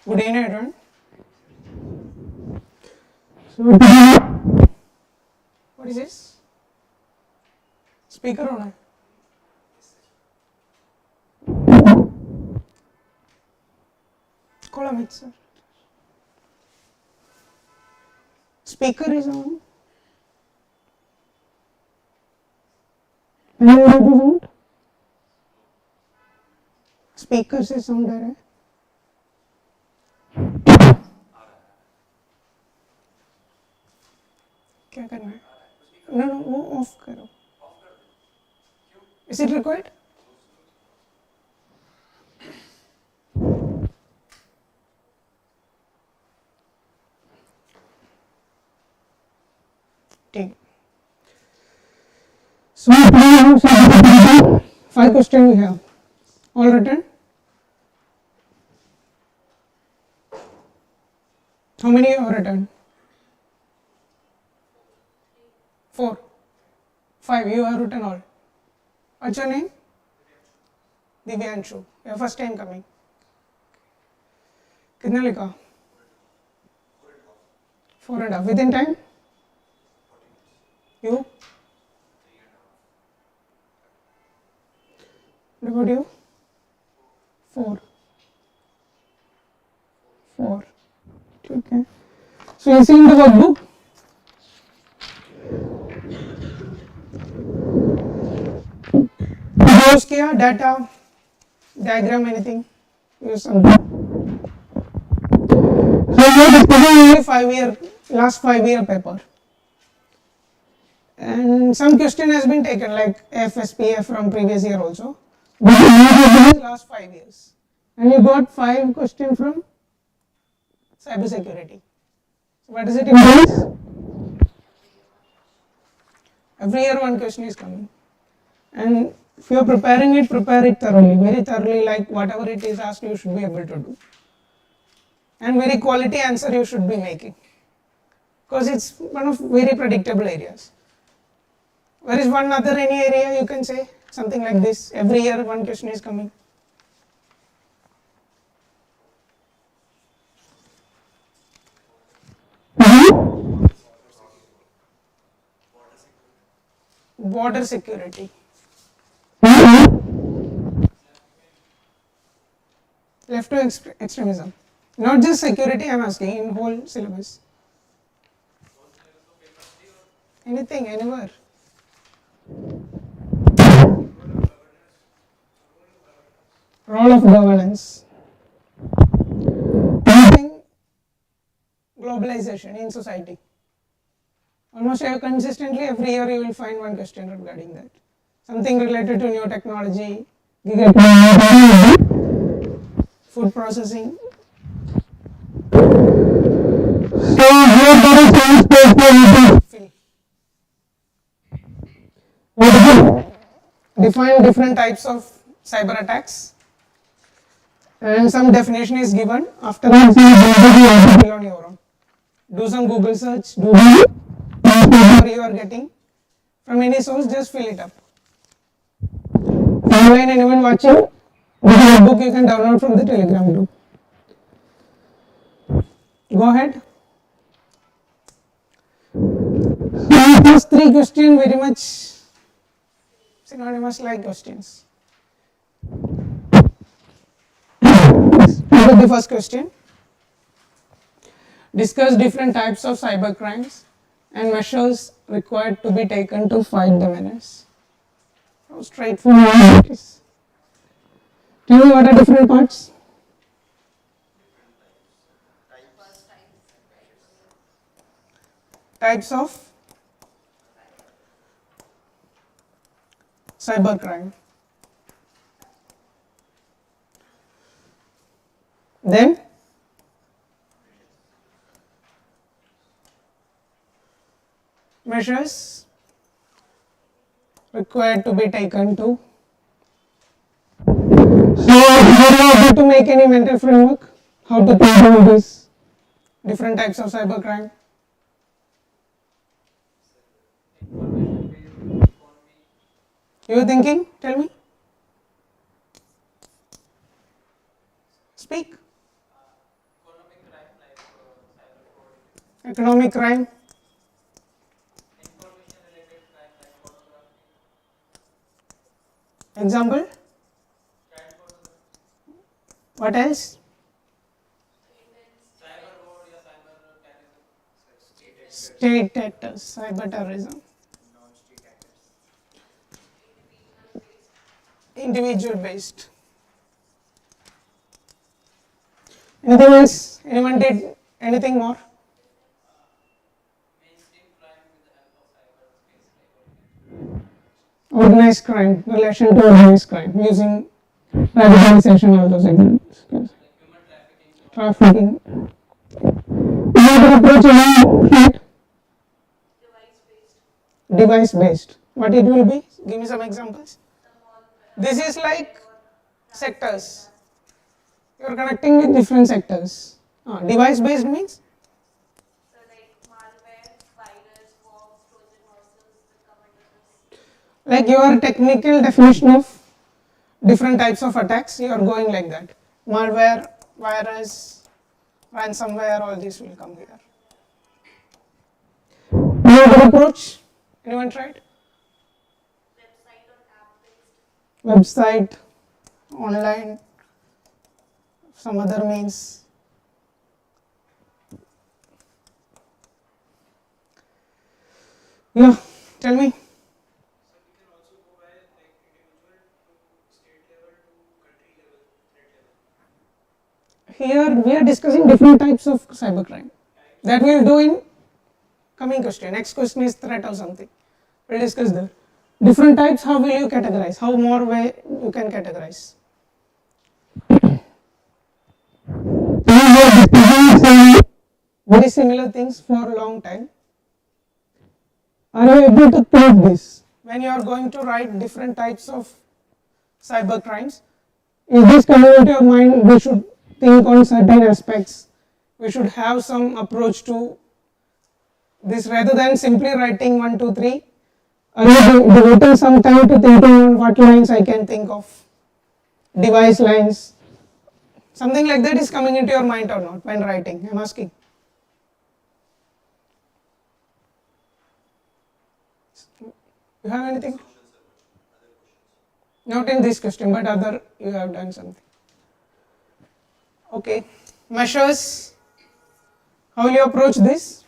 Good evening, everyone. So, what is this? Speaker on है? Kalam IAS, sir. Speaker is on. Speaker से sound आ रहा है. क्या करना है? No, वो ऑफ करो. Is it required? ठीक. So 5 questions we have. All written? How many you have written? 4. 5 you have written all. What's your name? Divyanshu. Your first time coming. कितना लिखा? 4.5. Within time? You? What about you? 4. 4. Okay. So you see in the workbook. Use किया data, diagram, anything. Use something. So we are discussing last 5 year paper. And some question has been taken like FSPF from previous year also. But last 5 years. And you got 5 questions from cybersecurity. So what does it implies? Every year one question is coming. And if you are preparing it, prepare it thoroughly, very thoroughly, like whatever it is asked you should be able to do. And very quality answer you should be making. Because it's one of very predictable areas. Where is one other any area you can say? Something like this, every year one question is coming. Border security. Left to extremism. Not just security, I am asking, in whole syllabus. Anything, anywhere. Role of governance. Globalization in society. Almost consistently every year you will find one question regarding that. Something related to new technology, food processing. Define different types of cyber attacks. And some definition is given. After that, fill on your own. Do some Google search. Do whatever you are getting from any source, just fill it up. Online, anyone watching? This book you can download from the Telegram group. Go ahead. First 3 questions very much synonymous like questions. Look at the first question. Discuss different types of cyber crimes and measures required to be taken to fight the menace. How straightforward it is. Tell me what are different parts? Types of cyber crime. Then measures required to be taken to. So, how to make any mental framework? How to think about these different types of cyber crime? You are thinking? Tell me. Speak. Economic crime. Example? What else? State actors, cyber terrorism. Individual based. Anything else? Anyone did anything more? Organized crime, relation to organized crime, using radicalization, all those examples. Trafficking. Another approach is device based. What it will be? Give me some examples. This is like sectors. You are connecting with different sectors. Device based means? So like malware, virus, worms, Trojan horses will come under this. Like your technical definition of different types of attacks, you are going like that. Malware, virus, ransomware, all these will come here. Another approach? Anyone tried? Website or app based. Website, online, some other means. Yeah, tell me. So we can also go by like individual to state level to country level, threat level. Here we are discussing different types of cybercrime. That we will do in coming question. Next question is threat or something. We'll discuss that. Different types, how will you categorize? How more way you can categorize? We have discussing some very similar things for a long time. Are you able to prove this? When you are going to write different types of cyber crimes, is this coming into your mind? We should think on certain aspects. We should have some approach to this rather than simply writing 1, 2, 3. Are you devoting some time to thinking on what lines I can think of? Device lines. Something like that is coming into your mind or not when writing? I am asking. You have anything? Not in this question, but other you have done something. Okay. Measures. How will you approach this?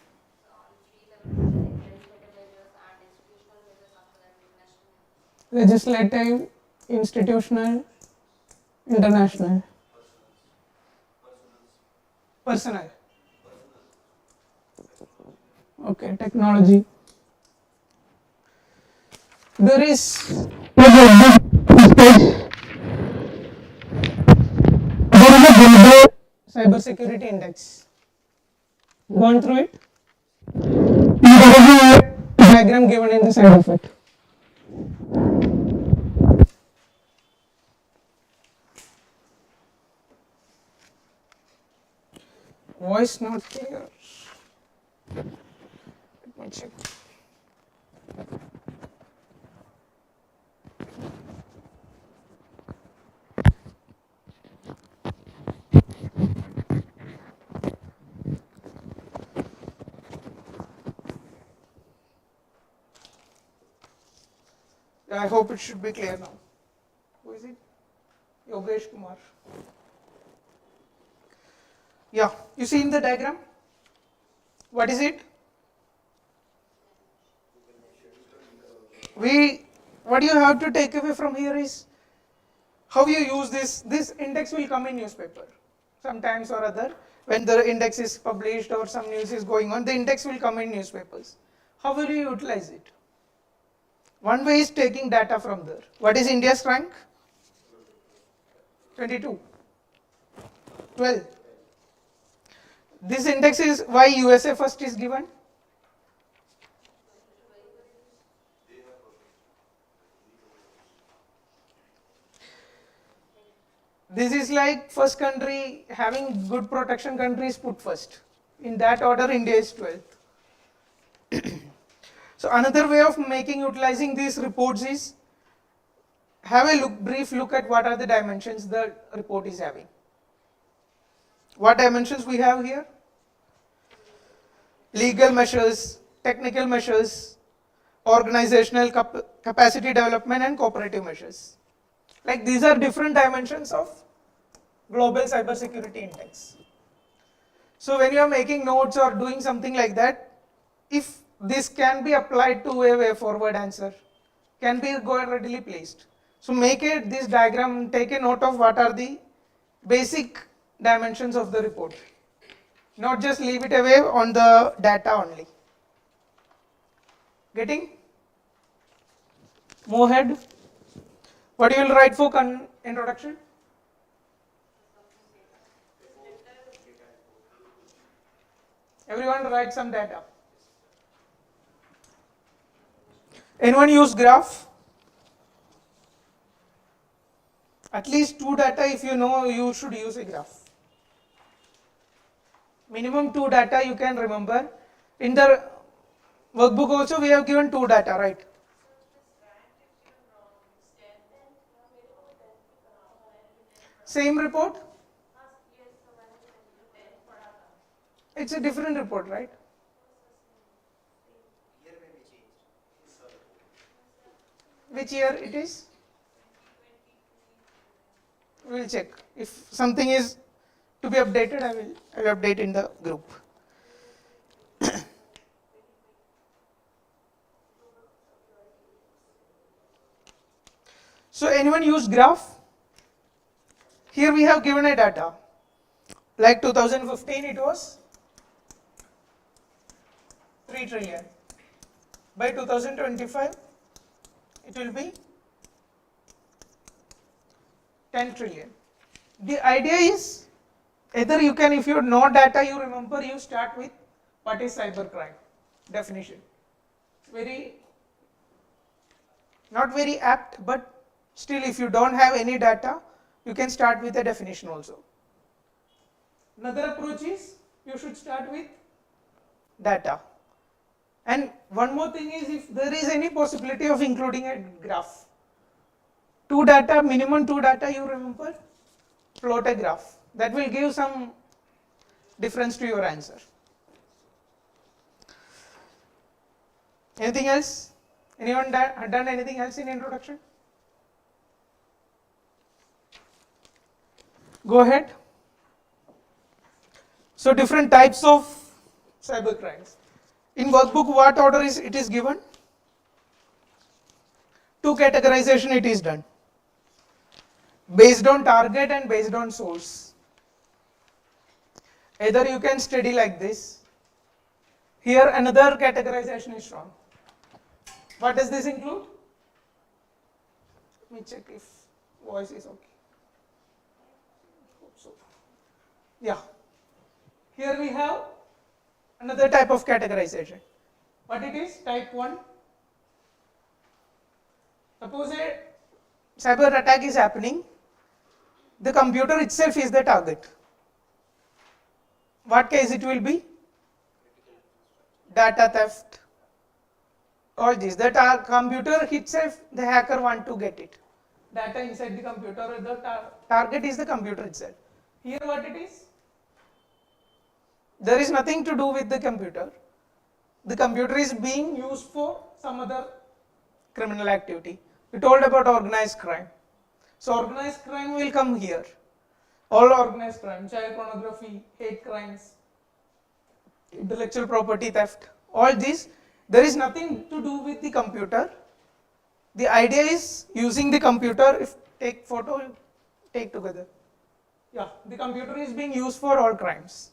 Legislative, institutional, international. Personal. Okay, technology. There is a global cybersecurity index. Gone through it? There is a diagram given in the side of it. Voice not clear. Let me check. I hope it should be clear now. Who is it? Yogesh Kumar. Yeah, you see in the diagram? What is it? What you have to take away from here is how you use this. This index will come in newspaper sometimes or other. When the index is published or some news is going on, the index will come in newspapers. How will you utilize it? One way is taking data from there. What is India's rank? 22. 12. This index is why USA first is given. This is like first country having good protection countries put first. In that order, India is 12th. So another way of utilizing these reports is have a brief look at what are the dimensions the report is having. What dimensions we have here? legal measures, technical measures, organizational capacity development, and cooperative measures. Like these are different dimensions of global cybersecurity index. So when you are making notes or doing something like that, if this can be applied to a way forward answer, can be readily placed. So make this diagram, take a note of what are the basic dimensions of the report. Not just leave it away on the data only. Getting? Move ahead. What you will write for introduction? Everyone write some data. Anyone use graph? At least 2 data, if you know, you should use a graph. Minimum 2 data you can remember. In the workbook also we have given 2 data, right? Same report? It's a different report, right? Which year it is? We will check. If something is to be updated, I will update in the group. So anyone use graph? Here we have given a data. Like 2015 it was 3 trillion. By 2025 it will be 10 trillion. The idea is either you can, if you know data, you remember, you start with what is cybercrime definition. Not very apt, but still if you don't have any data, you can start with a definition also. Another approach is you should start with data. And one more thing is, if there is any possibility of including a graph, 2 data, minimum 2 data you remember, plot a graph. That will give some difference to your answer. Anything else? Anyone done anything else in introduction? Go ahead. So different types of cyber crimes. In workbook, what order is it is given? 2 categorization it is done. Based on target and based on source. Either you can study like this. Here another categorization is shown. What does this include? Let me check if voice is okay. Hope so. Yeah. Here we have another type of categorization. What it is? Type 1. Suppose a cyber attack is happening. The computer itself is the target. What case it will be? Data theft. All these. The computer itself, the hacker want to get it. Data inside the computer, the target is the computer itself. Here what it is? There is nothing to do with the computer. The computer is being used for some other criminal activity. We told about organized crime. So organized crime will come here. All organized crime, child pornography, hate crimes, intellectual property theft, all these, there is nothing to do with the computer. The idea is using the computer. If take photo, take together. Yeah, the computer is being used for all crimes.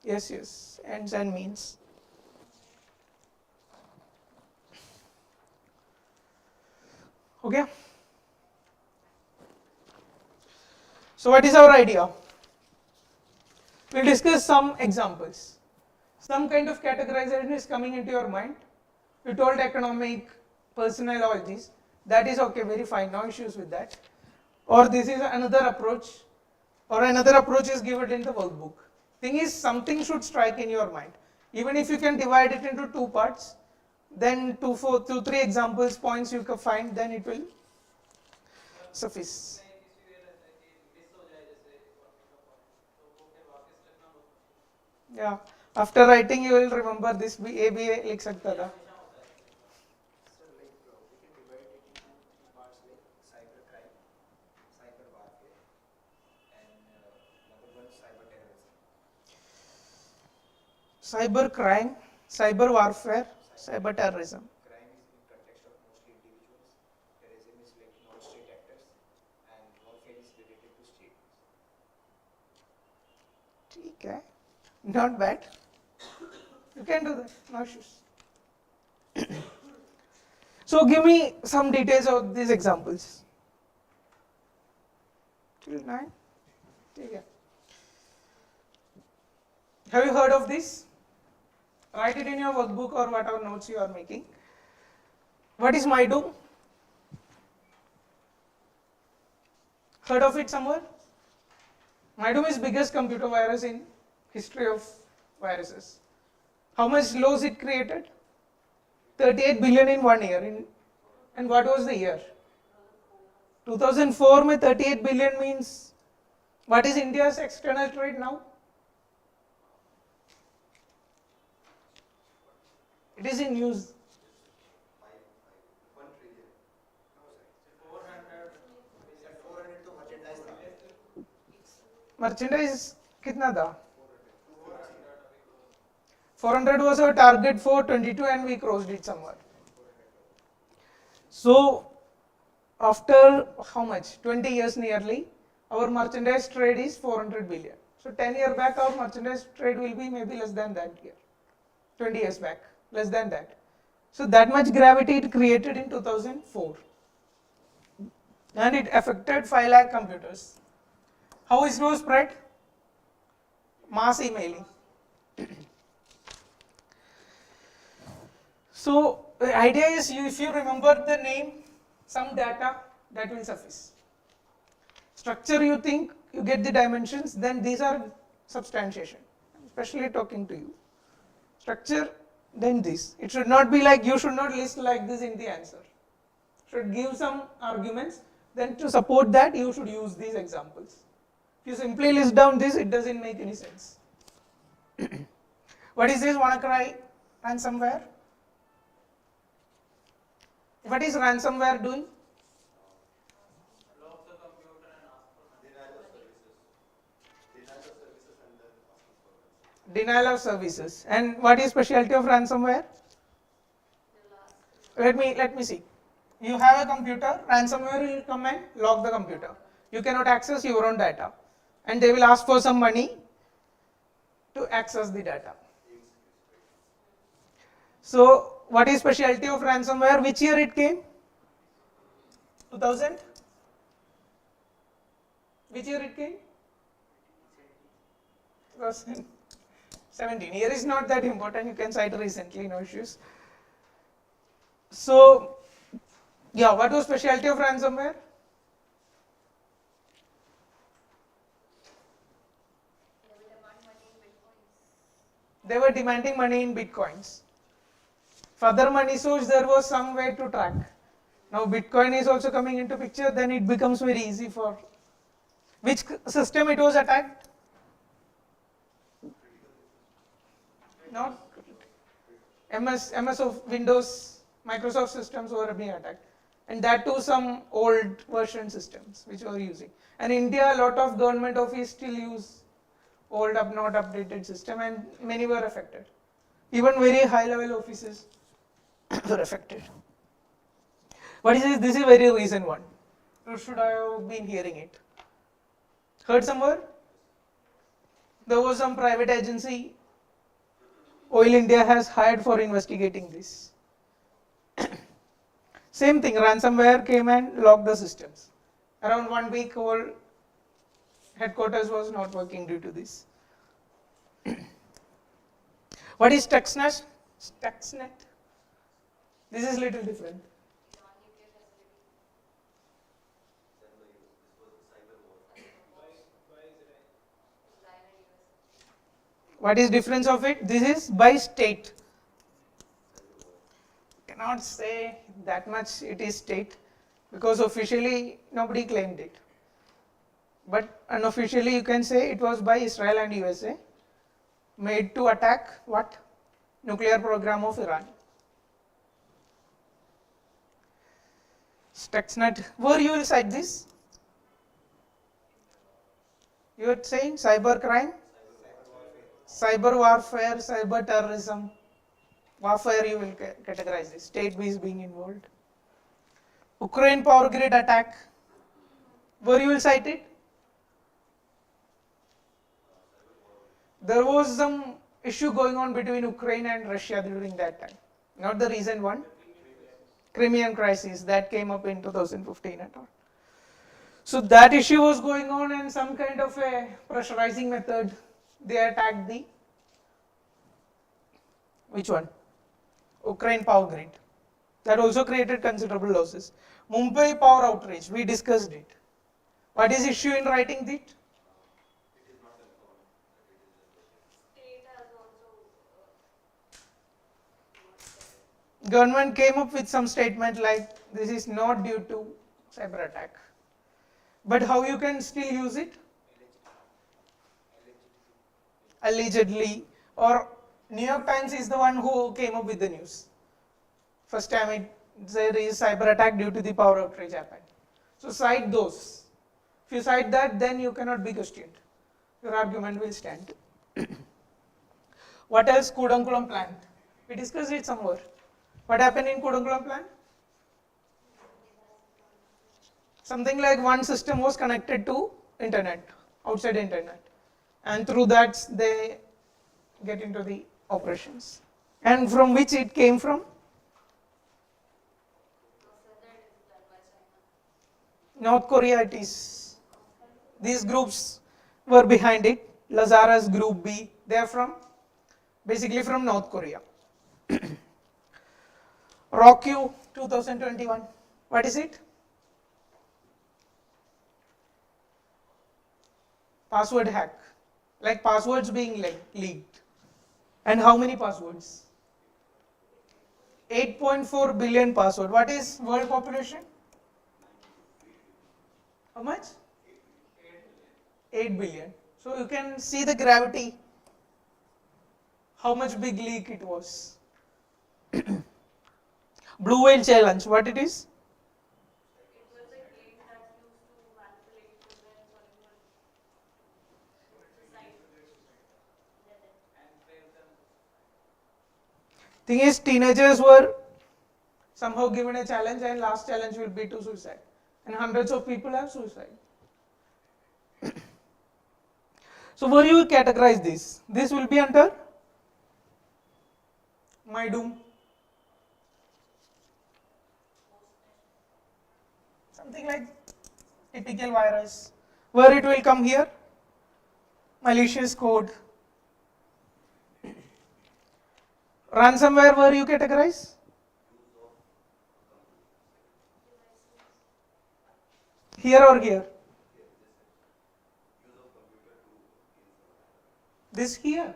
Yes, ends and means. Okay. So what is our idea? We'll discuss some examples. Some kind of categorization is coming into your mind. You told economic, personal, all these. That is okay, very fine, no issues with that. Or this is another approach, or another approach is given in the workbook. Thing is, something should strike in your mind. Even if you can divide it into 2 parts, then 3 examples, points you can find, then it will suffice. Yeah. After writing, you will remember this ABA लिख सकता था. Sir, like we can divide it into three parts like cyber crime, cyber warfare, and number one cyber terrorism. Cyber crime, cyber warfare, cyber terrorism. Crime is in context of mostly individuals. Terrorism is like non-state actors, and warfare is related to states. ठीक है. Not bad. You can do that. No issues. So give me some details of these examples. Till 9. ठीक है. Have you heard of this? Write it in your workbook or whatever notes you are making. What is MyDoom? Heard of it somewhere? MyDoom is biggest computer virus in history of viruses. How much loss it created? 38 billion in 1 year. And what was the year? 2004 में 38 billion means what is India's external trade now? It is in news. 1 trillion. No, sir. 400 to merchandise. Merchandise कितना था? 400 was our target for 22 and we crossed it somewhere. So after how much? 20 years nearly, our merchandise trade is 400 billion. So 10 years back our merchandise trade will be maybe less than that here. 20 years back, less than that. So that much gravity it created in 2004. And it affected 5 lakh computers. How is it spread? Mass emailing. So the idea is if you remember the name, some data, that will suffice. Structure you think, you get the dimensions, then these are substantiation. I'm especially talking to you. Structure, then this. It should not be like, you should not list like this in the answer. Should give some arguments, then to support that you should use these examples. If you simply list down this, it doesn't make any sense. What is this WannaCry ransomware? What is ransomware doing? Lock the computer and ask for denial of services. Denial of services. And what is specialty of ransomware? Let me see. You have a computer, ransomware will come and lock the computer. You cannot access your own data. And they will ask for some money to access the data. So what is specialty of ransomware? Which year it came? 2000? Which year it came? 2017. Year is not that important, you can cite recently, no issues. So, yeah, what was specialty of ransomware? They were demanding money in bitcoins. For other money source, there was some way to track. Now Bitcoin is also coming into picture, then it becomes very easy for. Which system it was attacked? Not MS of Windows, Microsoft systems were being attacked. And that too some old version systems which were using. And India, a lot of government office still use old not updated system and many were affected. Even very high level offices were affected. What is this? This is a very recent one. Or should I have been hearing it? Heard somewhere? There was some private agency, Oil India has hired for investigating this. Same thing, ransomware came and locked the systems. Around 1 week, whole headquarters was not working due to this. What is Stuxnet? Stuxnet? This is little different. What is difference of it? This is by state. Cannot say that much it is state because officially nobody claimed it. But unofficially you can say it was by Israel and USA. made to attack what? Nuclear program of Iran. Stuxnet, where you will cite this? You are saying cyber crime, cyber warfare, cyber terrorism, warfare you will categorize this, state is being involved. Ukraine power grid attack, where you will cite it? There was some issue going on between Ukraine and Russia during that time, not the recent one. Crimean crisis that came up in 2015 and all. So that issue was going on and some kind of a pressurizing method, they attacked the, which one? Ukraine power grid. That also created considerable losses. Mumbai power outrage, we discussed it. What is issue in writing it? State has also Government came up with some statement like this is not due to cyber attack. But how you can still use it? Allegedly. Or New York Times is the one who came up with the news. First time there is cyber attack due to the power outrage happened. So cite those. If you cite that, then you cannot be questioned. Your argument will stand. What else? Kudankulam plant. We discussed it somewhere. What happened in Kudankulam plant? Something like one system was connected to internet, outside internet, and through that they get into the operations. And from which it came from? North Korea it is. These groups were behind it. Lazarus Group B, they are from, basically from North Korea. ROCU 2021, what is it? Password hack, like passwords being leaked. And how many passwords? 8.4 billion password. What is world population? How much? 8 billion. So you can see the gravity, how much big leak it was. Blue whale challenge, what it is? it was a game that used to manipulate children or even decide Thing is, teenagers were somehow given a challenge and last challenge will be to suicide. And hundreds of people have suicide. So where you will categorize this? This will be under my doom. Something like typical virus. Where it will come here? Malicious code. Ransomware, where you categorize? Here or here? This here?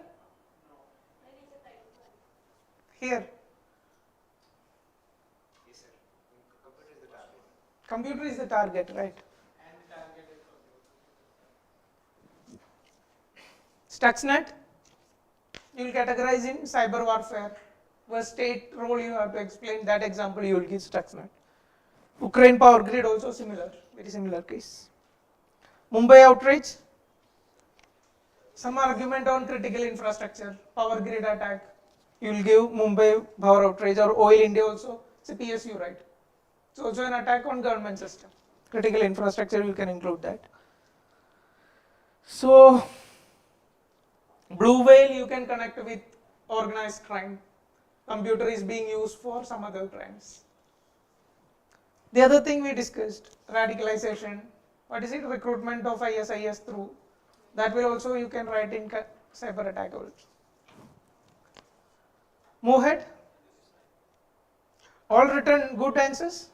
Here. Yes, sir. Computer is the target. Computer is the target, right? Stuxnet, you will categorize in cyber warfare. Where state role you have to explain, that example you will give Stuxnet. Ukraine power grid also similar, very similar case. Mumbai outrage, some argument on critical infrastructure, power grid attack, you will give Mumbai power outrage, or Oil India also, it's a PSU, right? It's also an attack on government system. Critical infrastructure, you can include that. So, blue whale you can connect with organized crime. Computer is being used for some other crimes. The other thing we discussed, radicalization. What is it? Recruitment of ISIS through. That will also you can write in cyber attack also. Move ahead. All written good answers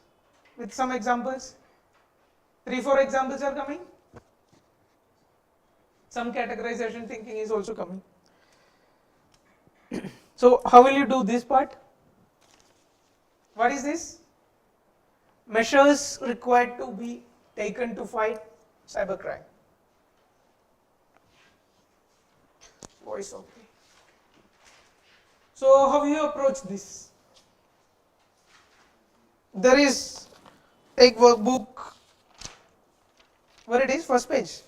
with some examples. 3-4 examples are coming. Some categorization thinking is also coming. So how will you do this part? What is this? Measures required to be taken to fight cybercrime. Voice okay. So how you approach this? There is, take workbook, where it is, first page,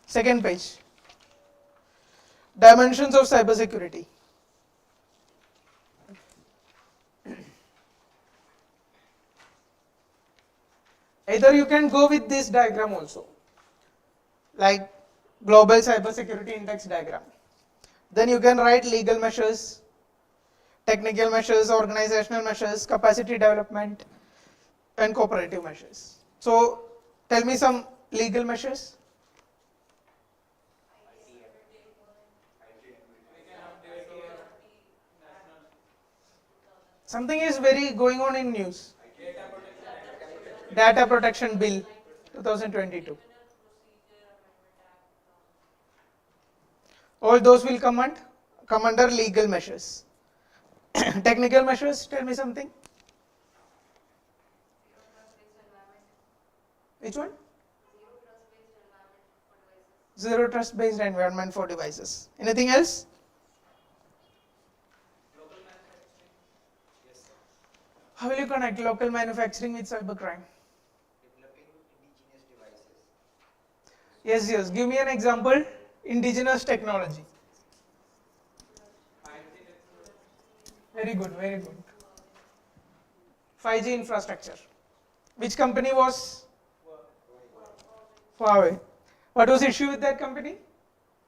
second page, dimensions of cybersecurity. Either you can go with this diagram also, like global cybersecurity index diagram. Then you can write legal measures, technical measures, organizational measures, capacity development, and cooperative measures. So tell me some legal measures. Something is very going on in news. Data Protection Bill 2022. All those will come under legal measures. Technical measures, tell me something. Which one? Zero trust based environment for devices. Anything else? Local manufacturing. Yes, sir. How will you connect local manufacturing with cybercrime? Developing indigenous devices. Yes, yes. Give me an example. Indigenous technology. Very good, very good. 5G infrastructure. Which company was? Huawei. What was the issue with that company?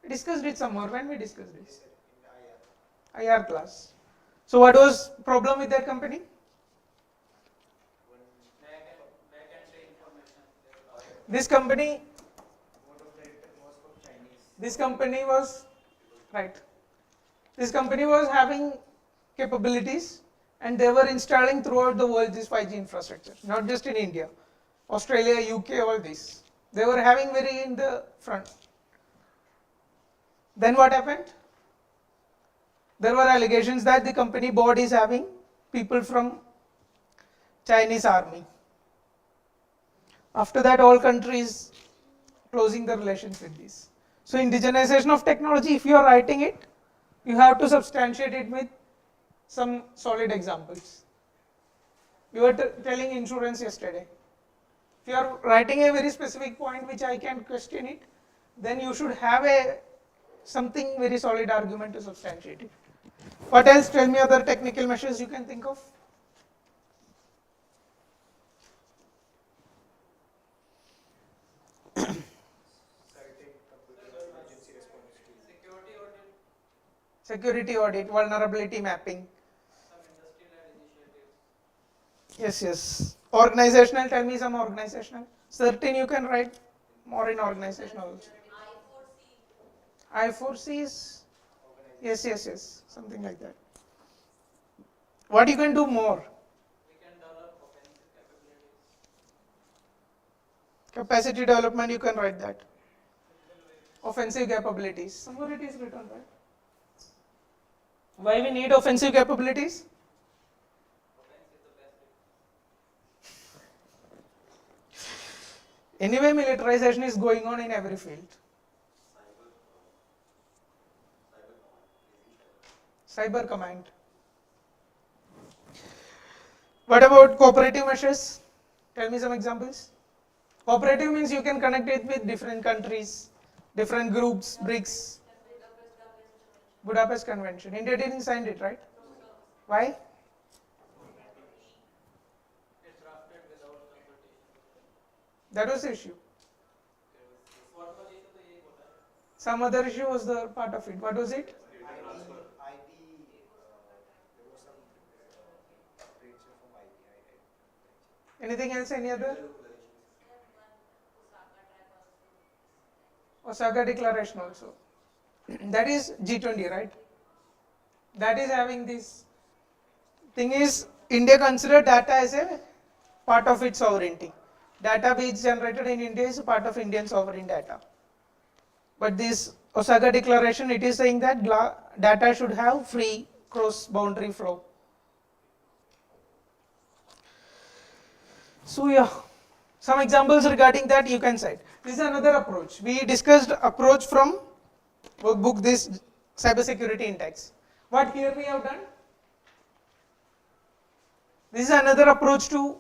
We discussed it somewhere. When we discussed Yes, this? sir. In IR. IR class. So what was problem with that company? This company, this company was, right. This company was having capabilities and they were installing throughout the world this 5G infrastructure, not just in India, Australia, UK, all this. They were having very in the front. Then what happened? There were allegations that the company board is having people from Chinese army. After that, all countries closing the relations with this. So indigenization of technology, if you are writing it, you have to substantiate it with some solid examples. You were telling insurance yesterday. If you are writing a very specific point which I can question it, then you should have something very solid argument to substantiate it. What else? Tell me other technical measures you can think of. Security audit, vulnerability mapping. Yes, yes. Organizational, tell me some organizational. Certain you can write more in organizational. I4C is, yes, yes, yes, something like that. What you can do more? We can develop offensive capabilities. Capacity development, you can write that. Offensive capabilities, somewhere it is written, right? Why we need offensive capabilities? Offense is the best. Anyway, militarization is going on in every field. Cyber command. What about cooperative measures? Tell me some examples. Cooperative means you can connect it with different countries, different groups, BRICS. Budapest Convention. India didn't sign it, right? Why? It's drafted without consultation. That was the issue. What was issue तो यही बोला है. Some other issue was the part of it. What was it? IP, there was some breach from IP. Anything else? Any other? Osaka Declaration also. That is G20, right? That is having this thing is India consider data as a part of its sovereignty. Data which generated in India is a part of Indian sovereign data. But this Osaka Declaration, it is saying that data should have free cross-boundary flow. So yeah, some examples regarding that you can cite. This is another approach. We discussed approach from workbook, this cybersecurity index. What here we have done? This is another approach to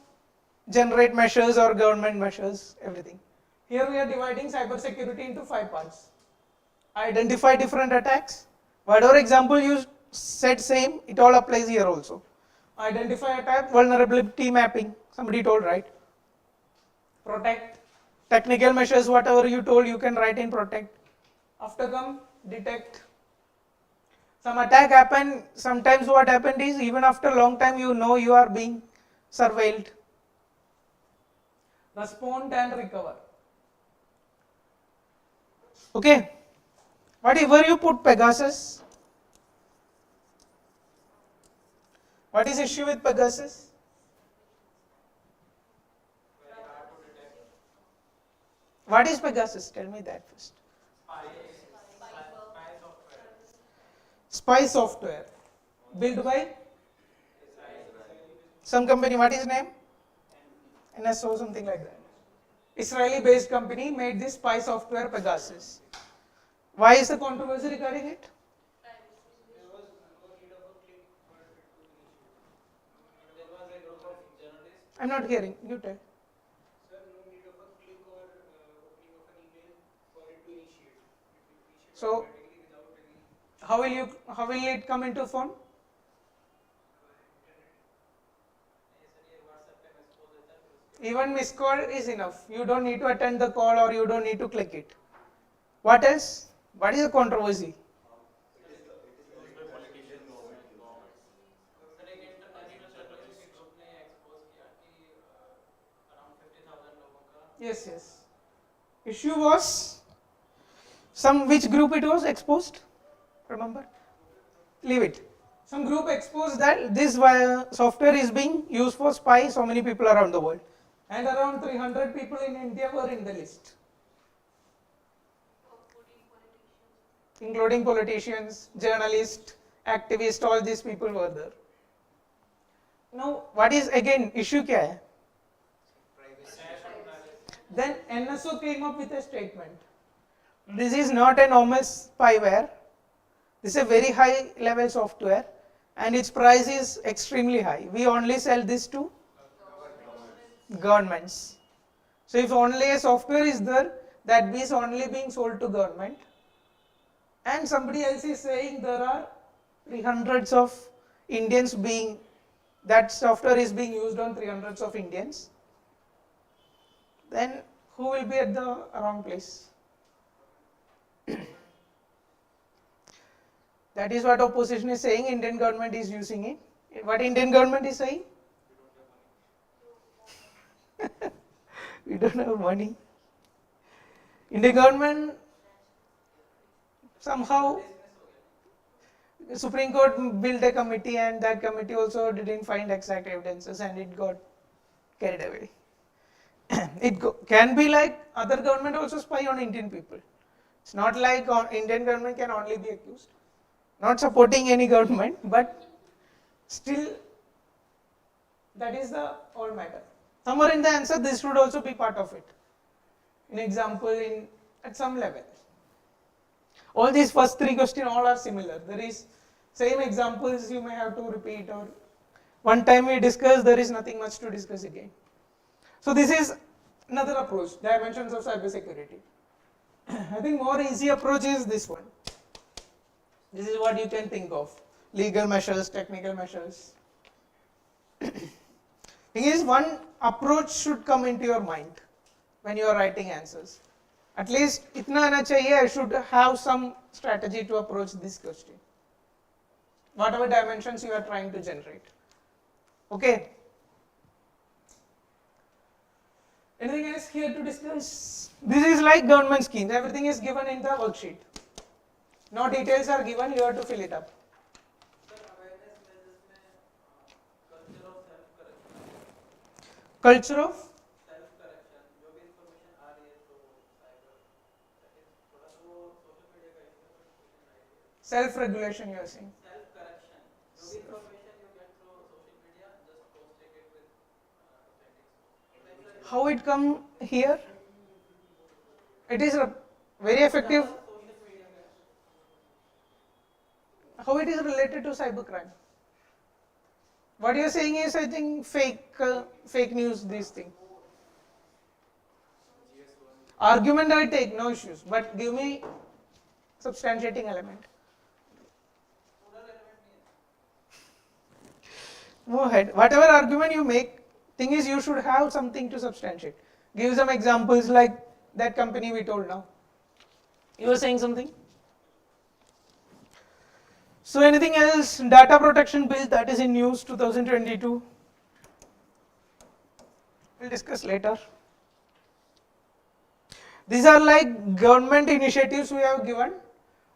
generate measures or government measures, everything. Here we are dividing cybersecurity into 5 parts. Identify different attacks. Whatever example you said same, it all applies here also. Identify attack, vulnerability mapping, somebody told, right? Protect, technical measures, whatever you told, you can write in protect. After come, detect. Some attack happened, sometimes what happened is even after long time you know you are being surveilled. Respond and recover. Okay, whatever you put Pegasus, what is issue with Pegasus? What is Pegasus? Tell me that first. Spy software built by some company. What is name? NSO, something like that. Israeli based company made this spy software Pegasus. Why is the controversy regarding it? There was no need of a click for it to initiate. There was a group of journalists. I'm not hearing. You tell. Sir, no need of a click or opening of an email for it to initiate. It will initiate So, automatically without any How will it come into phone? internet. Yes, sir, ये WhatsApp पे message हो जाता है फिर उसके Even missed call is enough. You don't need to attend the call or you don't need to click it. What else? What is the controversy? Sir एक international journalist के group ने expose किया कि अराउंड 50,000 लोगों का Yes, yes. Issue was which group it was exposed? Remember? Leave it. Some group exposed that this software is being used for spy so many people around the world. And around 300 people in India were in the list. Including politicians, journalists, activists, all these people were there. Now, what is again issue kya hai? Then NSO came up with a statement. This is not a normal spyware. This is a very high level software and its price is extremely high. We only sell this to governments. So if only a software is there, that is only being sold to government. And somebody else is saying there are 300s of Indians being, that software is being used on 300s of Indians. Then who will be at the wrong place? That is what opposition is saying, Indian government is using it. What Indian government is saying? We don't have money. Indian government somehow, Supreme Court built a committee and that committee also didn't find exact evidences and it got carried away. It can be like other government also spy on Indian people. It's not like Indian government can only be accused. Not supporting any government, but still that is the whole matter. Somewhere in the answer this should also be part of it. In example, at some level. All these first 3 questions all are similar. There is same examples you may have to repeat or one time we discuss, there is nothing much to discuss again. So this is another approach, dimensions of cybersecurity. I think more easy approach is this one. This is what you can think of. Legal measures, technical measures. Thing is, one approach should come into your mind when you are writing answers. At least itna aana chahiye, I should have some strategy to approach this question. Whatever dimensions you are trying to generate. Okay. Anything else here to discuss? This is like government schemes. Everything is given in the worksheet. No details are given, you have to fill it up. Sir awareness में जिसमें culture of self correction Culture of self correction जो भी information आ रही है तो cyber थोड़ा सा वो सोशल मीडिया का इशू है तो self-regulation you are saying. Self correction जो भी information you get through social media just post it with authentic How it come here? It is very effective. how it is related to cybercrime? What you are saying is, I think, fake news, this thing. Argument I take, no issues, but give me substantiating element. Go ahead. Whatever argument you make, thing is you should have something to substantiate. Give some examples like that company we told now. You were saying something? So anything else? Data protection bill that is in news 2022. We'll discuss later. These are like government initiatives we have given.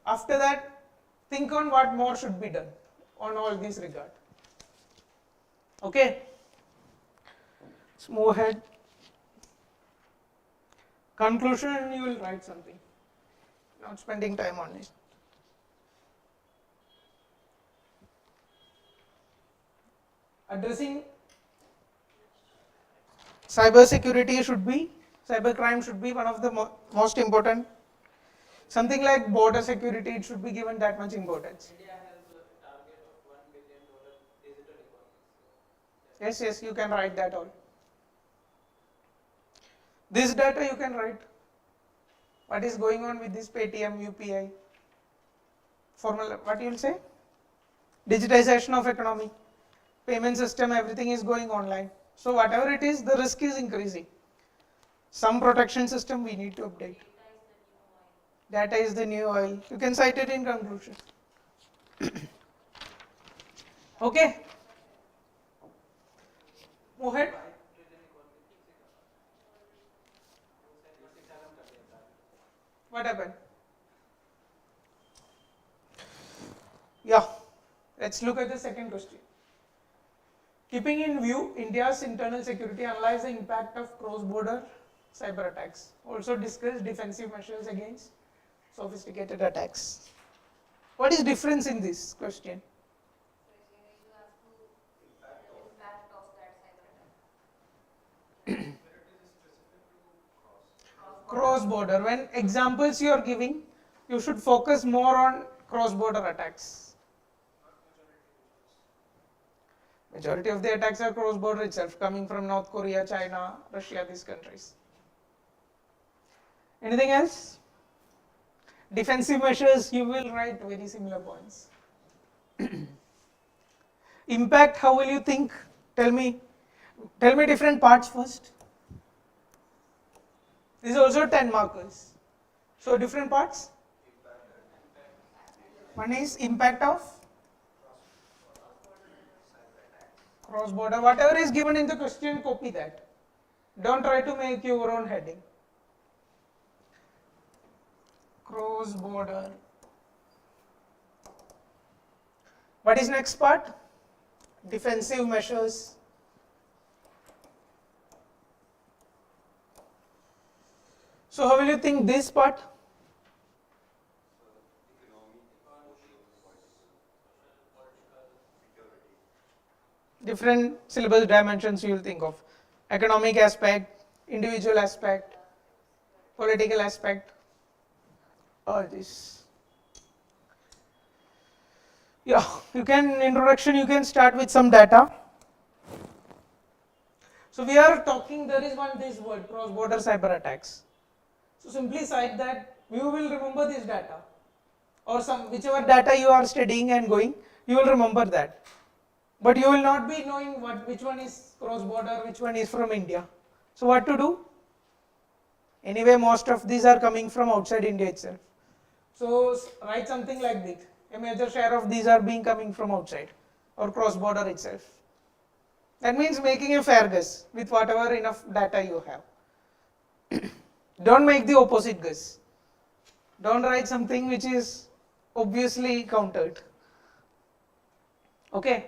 After that, think on what more should be done on all these regard. Okay. Let's move ahead. Conclusion, you will write something. Not spending time on it. Addressing cybersecurity should be, cybercrime should be one of the most important. Something like border security, it should be given that much importance. India has a target of $1 billion digital economy. Yes, yes, you can write that all. This data you can write. What is going on with this Paytm, UPI? Formula, what you will say? Digitization of economy. Payment system, everything is going online. So whatever it is, the risk is increasing. Some protection system we need to update. Data is the new oil. You can cite it in conclusion. Okay. Move ahead. What happened? Yeah. Let's look at the second question. Keeping in view India's internal security, analyze the impact of cross-border cyber attacks. Also discuss defensive measures against sophisticated attacks. What is difference in this question? You have to the impact of that cyber attack. Cross-border. When examples you are giving, you should focus more on cross-border attacks. Majority of the attacks are cross-border itself, coming from North Korea, China, Russia, these countries. Anything else? Defensive measures, you will write very similar points. Impact, how will you think? Tell me different parts first. This is also 10 markers. So different parts. One is impact of cross-border. Whatever is given in the question, copy that. Don't try to make your own heading. Cross-border. What is next part? Defensive measures. So how will you think this part? Different syllabus dimensions you will think of. Economic aspect, individual aspect, political aspect, all this. Yeah, you can, introduction, you can start with some data. So we are talking, there is this word, cross-border cyber attacks. So simply cite that, you will remember this data, or whichever data you are studying and going, you will remember that. But you will not be knowing which one is cross-border, which one is from India. So what to do? Anyway, most of these are coming from outside India itself. So write something like this. A major share of these are coming from outside or cross-border itself. That means making a fair guess with whatever enough data you have. Don't make the opposite guess. Don't write something which is obviously countered. Okay.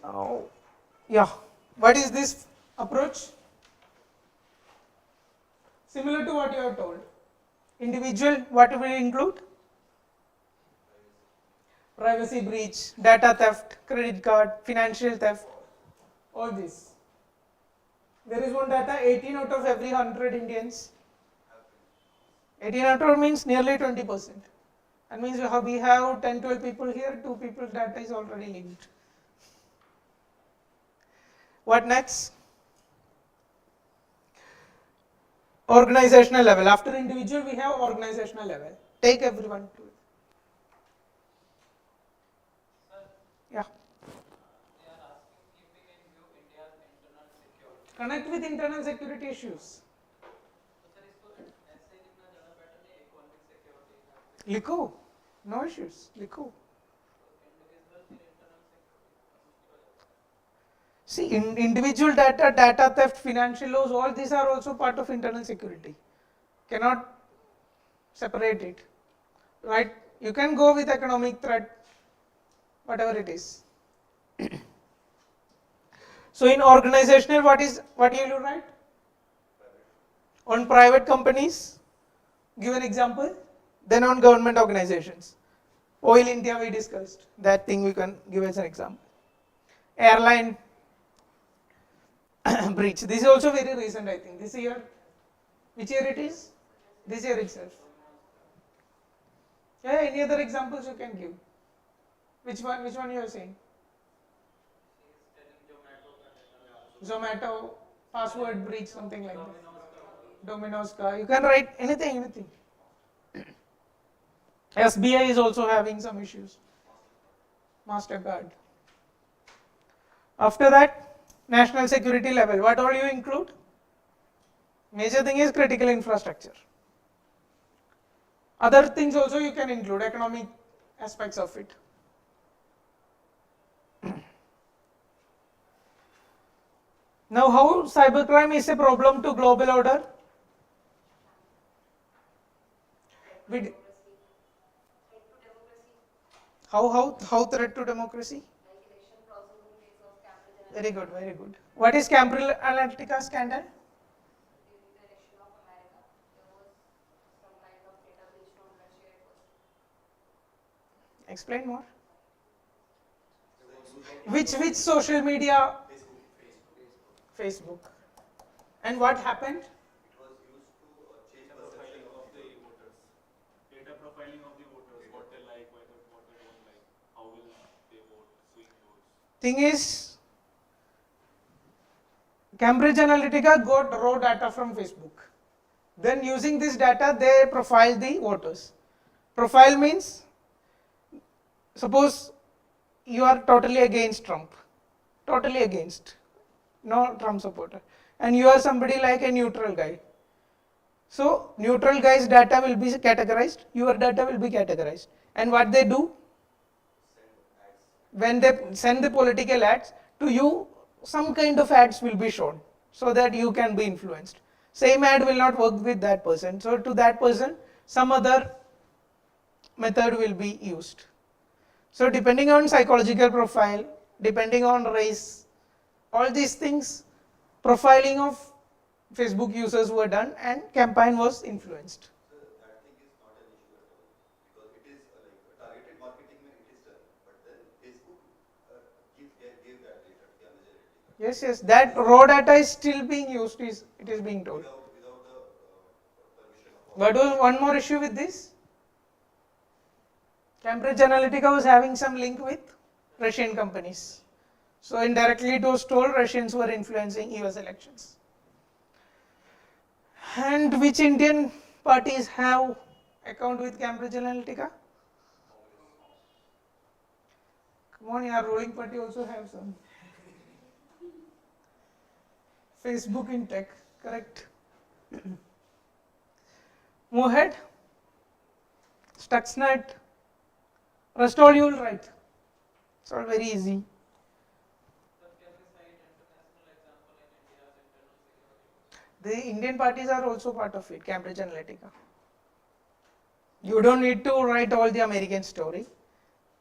Now, yeah, what is this approach? Similar to what you have told. Individual, what will include? Privacy breach, data theft, credit card, financial theft, all this. There is one data, 18 out of every 100 Indians. 18 out of means nearly 20% That means we have 10, 12 people here, 2 people's data is already linked. What next? Organizational level. After individual, we have organizational level. Take everyone to it. Yeah. They are asking if we can view India's internal security. Connect with internal security issues. तो sir इसको ऐसे लिखना ज़्यादा better नहीं, economic security लिखो, no issues, लिखो. Individual फिर internal security. See, individual data theft, financial laws, all these are also part of internal security. Cannot separate it, right? You can go with economic threat, whatever it is. So in organizational, what you will write? On private companies, give an example. Then on government organizations. Oil India we discussed, that thing we can give as an example. Airline breach, this is also very recent I think, this year. Which year it is? This year itself. Yeah, any other examples you can give? Which one you are saying? Zomato, password breach, something like that. Domino's car, you can write anything. SBI is also having some issues. MasterCard. After that, national security level. What all you include? Major thing is critical infrastructure. Other things also you can include, economic aspects of it. Now, how cybercrime is a problem to global order? How threat to democracy? Like election process in case of Cambridge Very good, very good. What is Cambridge Analytica scandal? during the election of America, there was some kind of data breach from Russia. It was Explain more. Which social media? Facebook. And what happened? It was used to change the perception of the voters. Data profiling of the voters, what they like, what they don't like, how will they vote, swing votes. Thing is, Cambridge Analytica got raw data from Facebook. Then using this data, they profile the voters. Profile means, suppose you are totally against Trump, totally against, no Trump supporter, and you are somebody like a neutral guy. So neutral guy's data will be categorized, your data will be categorized. And what they do? When they send the political ads to you, some kind of ads will be shown so that you can be influenced. Same ad will not work with that person. So to that person, some other method will be used. So depending on psychological profile, depending on race, all these things, profiling of Facebook users were done and campaign was influenced. So that thing is not an issue at all because it is like targeted marketing when it is done, but then Facebook gave that data to Cambridge Analytica. Yes, that raw data is still being used, it is being told. Without the permission of. What was one more issue with this? Cambridge Analytica was having some link with Russian companies. So indirectly it was told Russians were influencing US elections. And which Indian parties have account with Cambridge Analytica? Come on, your ruling party also have some. Facebook in tech, correct. Move ahead. Stuxnet. Rest all you will write. It's all very easy. The Indian parties are also part of it, Cambridge Analytica. You don't need to write all the American story.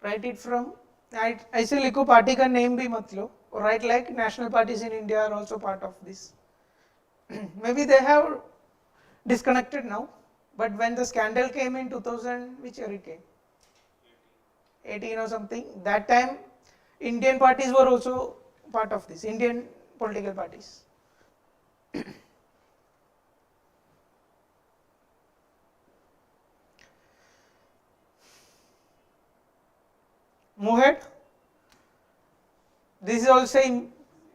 Write it from, I say लिखो party का name भी मत लो. Write like national parties in India are also part of this. Maybe they have disconnected now, but when the scandal came in 2000, which year it came? 18 or something, that time Indian parties were also part of this, Indian political parties. Move ahead. This is all saying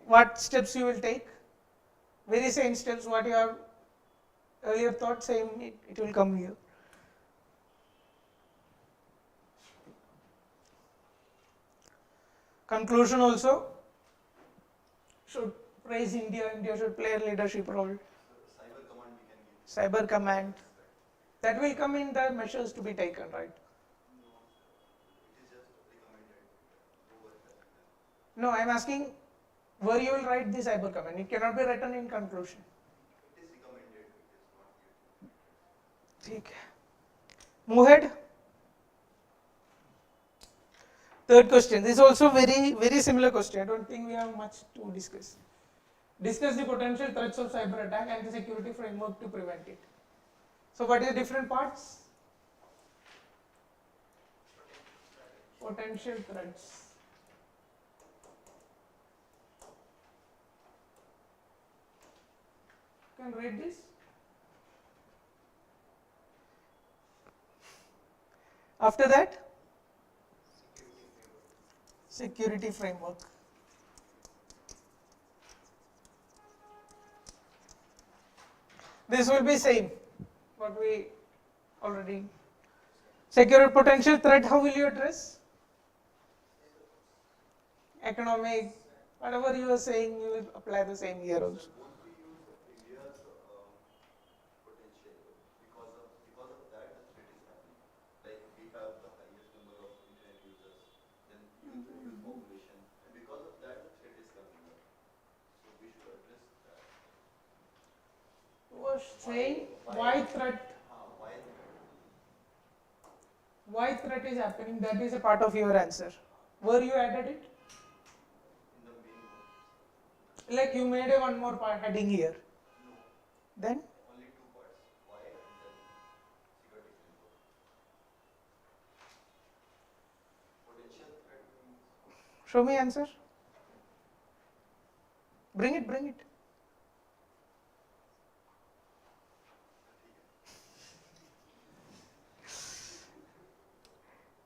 what steps you will take. Very same steps what you have earlier thought, same it will come here. Conclusion also should praise India. India should play a leadership role. Cyber command we can give. Cyber command. That will come in the measures to be taken, right? No, sir. It is just recommended. No work has been done. No, I am asking where you will write the cyber command. It cannot be written in conclusion. It is recommended. It is not yet. ठीक है. Move ahead. Third question. This is also very similar question. I don't think we have much to discuss. Discuss the potential threats of cyber attack and the security framework to prevent it. So what are the different parts? Potential threats. You can read this. After that, security framework. This will be same what we already. Security potential threat, how will you address? Economic, whatever you are saying, you will apply the same here also. Won't we use India's potential because of that the threat is happening. Like we have the highest number of internet users, then youth population, and because of that the threat is coming up. So we should address that. You are saying why threat is happening, that is a part of your answer. Where you added it? In the main one. Like you made a one more part heading here. No, Then only two parts. Why and then security framework. Potential threat means show me answer. Bring it.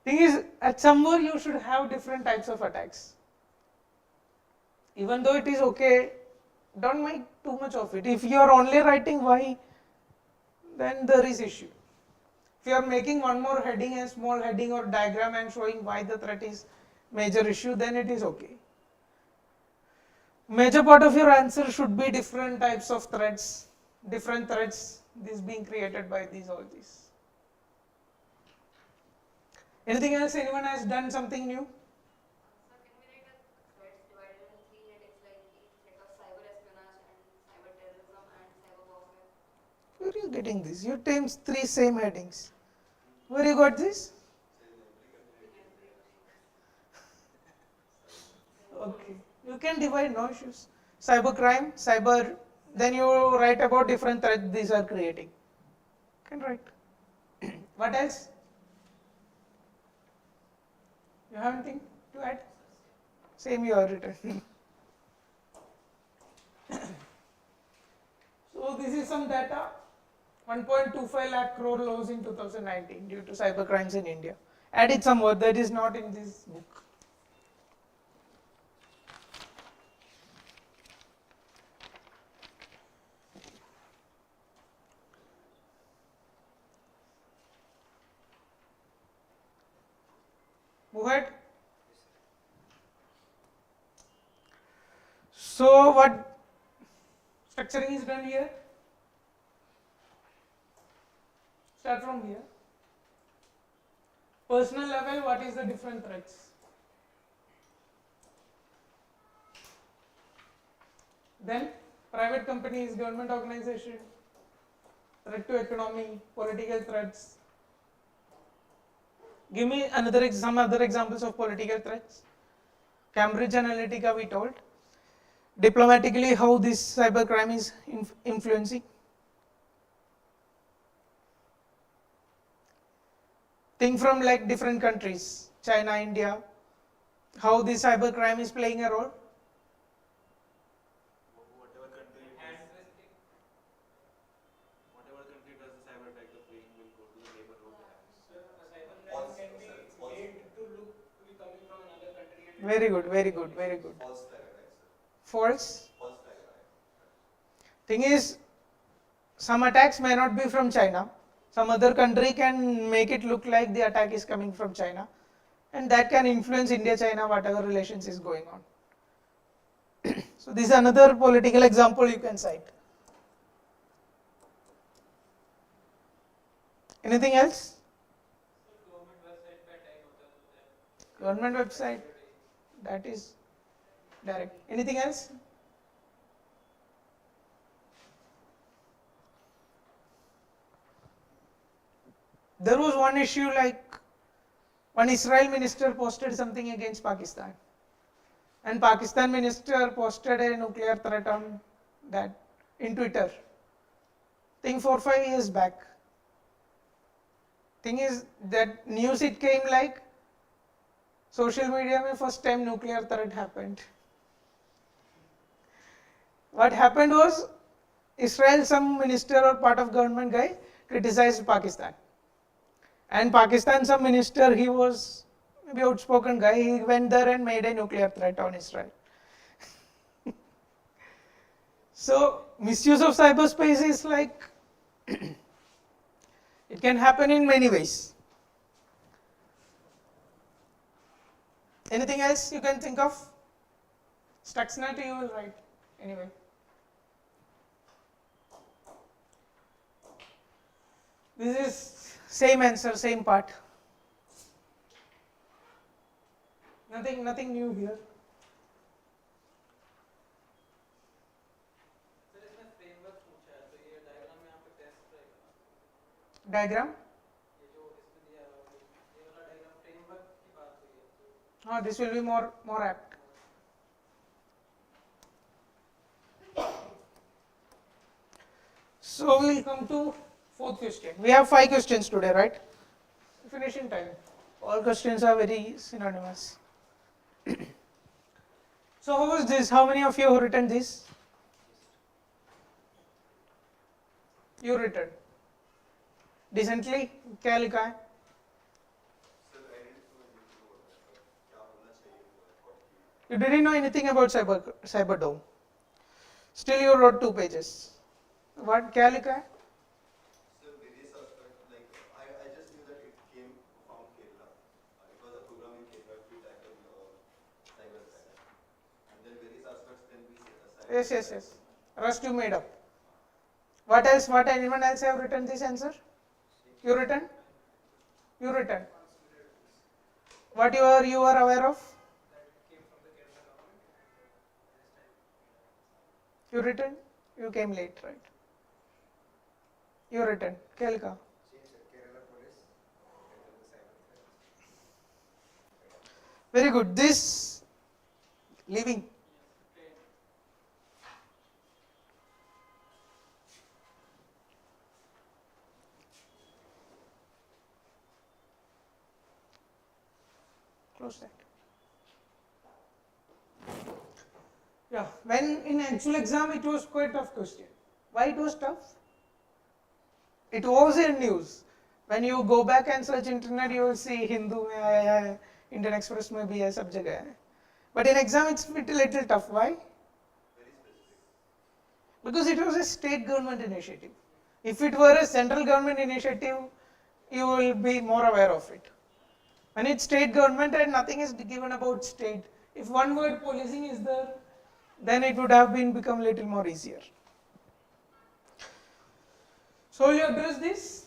Thing is, at somewhere you should have different types of attacks. Even though it is okay, don't make too much of it. If you are only writing why, then there is issue. If you are making one more heading, a small heading or diagram and showing why the threat is major issue, then it is okay. Major part of your answer should be different types of threats, this being created by all these. Anything else? Anyone has done something new? So can we write the threats divided in three headings like the threat of cyber espionage and cyber terrorism and cyber warfare? Where are you getting this? You named three same headings. Where you got this? Okay. You can divide, no issues. Cyber crime, cyber, then you write about different threats these are creating. You can write. What else? You have anything to add? Same you have written. So this is some data. 1.25 lakh crore loss in 2019 due to cyber crimes in India. Add it somewhere, that is not in this book. Move ahead. So what structuring is done here? Start from here. Personal level, what is the different threats? Then private companies, government organization, threat to economy, political threats. Give me some other examples of political threats. Cambridge Analytica we told. Diplomatically, how this cyber crime is influencing. Think from like different countries, China, India, how this cyber crime is playing a role. Whatever country does the cyber attack, the blame will go to the neighborhood. Sir, a cyber crime can be made to be coming from Very good, very good, very good. False flag attack, sir. False. False flag attack. Thing is, some attacks may not be from China. Some other country can make it look like the attack is coming from China, and that can influence India-China whatever relations is going on. So this is another political example you can cite. Anything else? Government website, that is direct. Anything else? There was one issue like one Israel minister posted something against Pakistan, and Pakistan minister posted a nuclear threat on that in Twitter. Thing 4-5 years back. Thing is that news it came like social media mein first time nuclear threat happened. What happened was Israel, some minister or part of government guy criticized Pakistan. And Pakistan, some minister, he was maybe outspoken guy, he went there and made a nuclear threat on Israel. So misuse of cyberspace is like, it can happen in many ways. Anything else you can think of? Stuxnet you will write anyway. This is same answer, same part. Nothing new here. Sir इसमें framework पूछा है तो ये diagram में यहाँ पे test रहेगा Diagram? ये जो इसमें दिया है ये वाला डायग्राम फ्रेमवर्क की बात हुई है Oh, this will be more apt. So we will come to fourth question. We have 5 questions today, right? Finish in time. All questions are very synonymous. So how was this? How many of you have written this? You written. Decently? क्या लिखा है? Sir, I didn't know anything about that, but क्या होना चाहिए वो record की. You didn't know anything about Cyberdome. Still you wrote 2 pages. What? क्या लिखा है? Sir, various aspects, like, I just knew that it came from Kerala. It was a program in Kerala to tackle cyber attack. And then various aspects can be cyber. Yes. Rest you made up. What else? What anyone else have written this answer? You written? You written. What you are aware of? You written? You came late, right? You written. क्या लिखा? Kerala police tackle the cyber threats. Very good. This leaving. Close that. Yeah, when in actual exam it was quite tough question. Why it was tough? It was in news. When you go back and search internet, you will see Hindu mein aaya hai, Indian Express mein bhi hai, sab jagah hai. But in exam it's a little tough. Why? Very specific. Because it was a state government initiative. If it were a central government initiative, you will be more aware of it. When it's state government and nothing is given about state, if one word policing is there, then it would have become little more easier. So will you address this?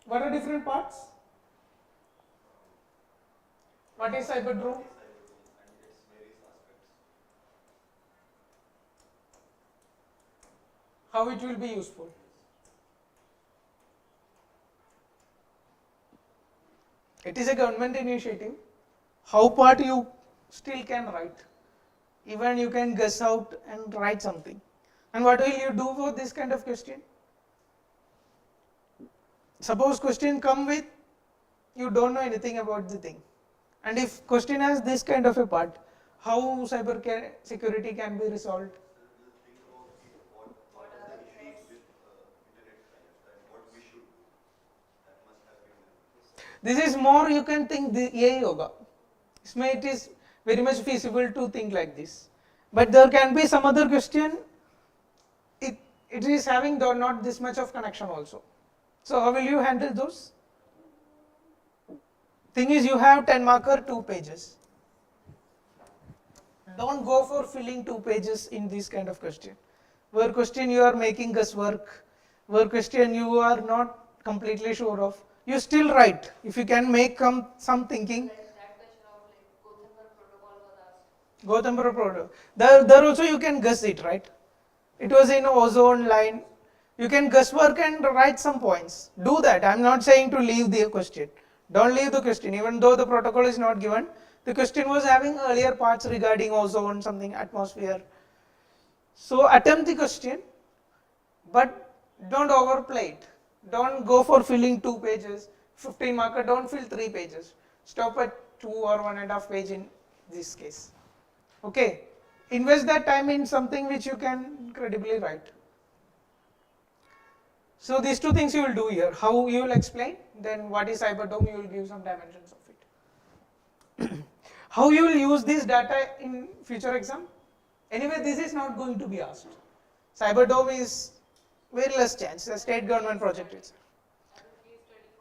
What are different parts? What is Cyberdome? Cyberdome and its various aspects. How it will be useful? It is a government initiative. How part you still can write. Even you can guess out and write something. And what will you do for this kind of question? Suppose question come with, you don't know anything about the thing. And if question has this kind of a part, how cyber security can be resolved? Sir, we'll think about what are the issues with internet crimes, that what we should do. That must have been. This is more you can think the यही होगा. इसमें it is very much feasible to think like this. But there can be some other question, it is having not this much of connection also. So how will you handle those? Thing is, you have 10 marker 2 pages. Don't go for filling 2 pages in this kind of question. Where question you are making guesswork, where question you are not completely sure of, you still write. If you can make some thinking. That question of like Gothenburg protocol was asked. Gothenburg protocol. There also you can guess it, right? It was in ozone line. You can guesswork and write some points. Do that. I am not saying to leave the question. Don't leave the question, even though the protocol is not given. The question was having earlier parts regarding ozone, something, atmosphere. So attempt the question, but don't overplay it. Don't go for filling 2 pages, 15 marker, don't fill 3 pages. Stop at 2 or 1.5 page in this case. Okay, invest that time in something which you can credibly write. So these 2 things you will do here. How you will explain, then what is Cyberdome, you will give some dimensions of it. How you will use this data in future exam? Anyway, this is not going to be asked. Cyberdome is very less chance, a state government project itself.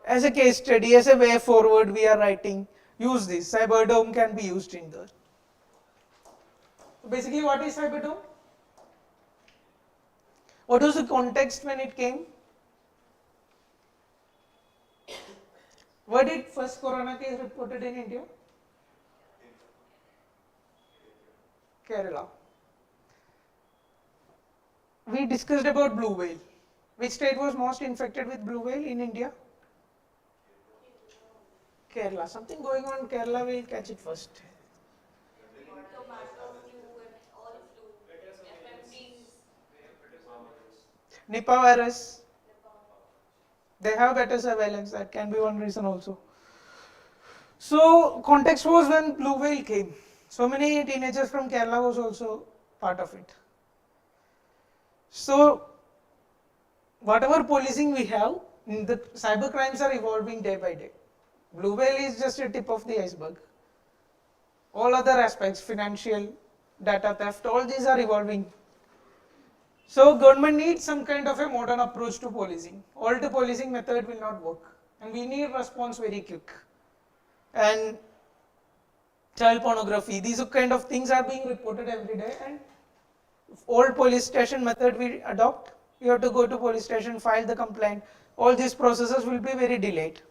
As a case study, as a way forward we are writing, use this. Cyberdome can be used in there. So basically, what is Cyberdome? What was the context when it came? Where did first corona case reported in India? Kerala. We discussed about blue whale. Which state was most infected with blue whale in India? Kerala. Something going on in Kerala, we'll catch it first. Tomato flu and all flu. FMDs. Nipah virus. They have better surveillance, that can be one reason also. So context was when blue whale came. So many teenagers from Kerala was also part of it. So whatever policing we have, the cyber crimes are evolving day by day. Blue whale is just a tip of the iceberg. All other aspects, financial, data theft, all these are evolving. So government needs some kind of a modern approach to policing. Old policing method will not work, and we need response very quick. And child pornography, these kind of things are being reported every day, and old police station method we adopt, you have to go to police station, file the complaint, all these processes will be very delayed.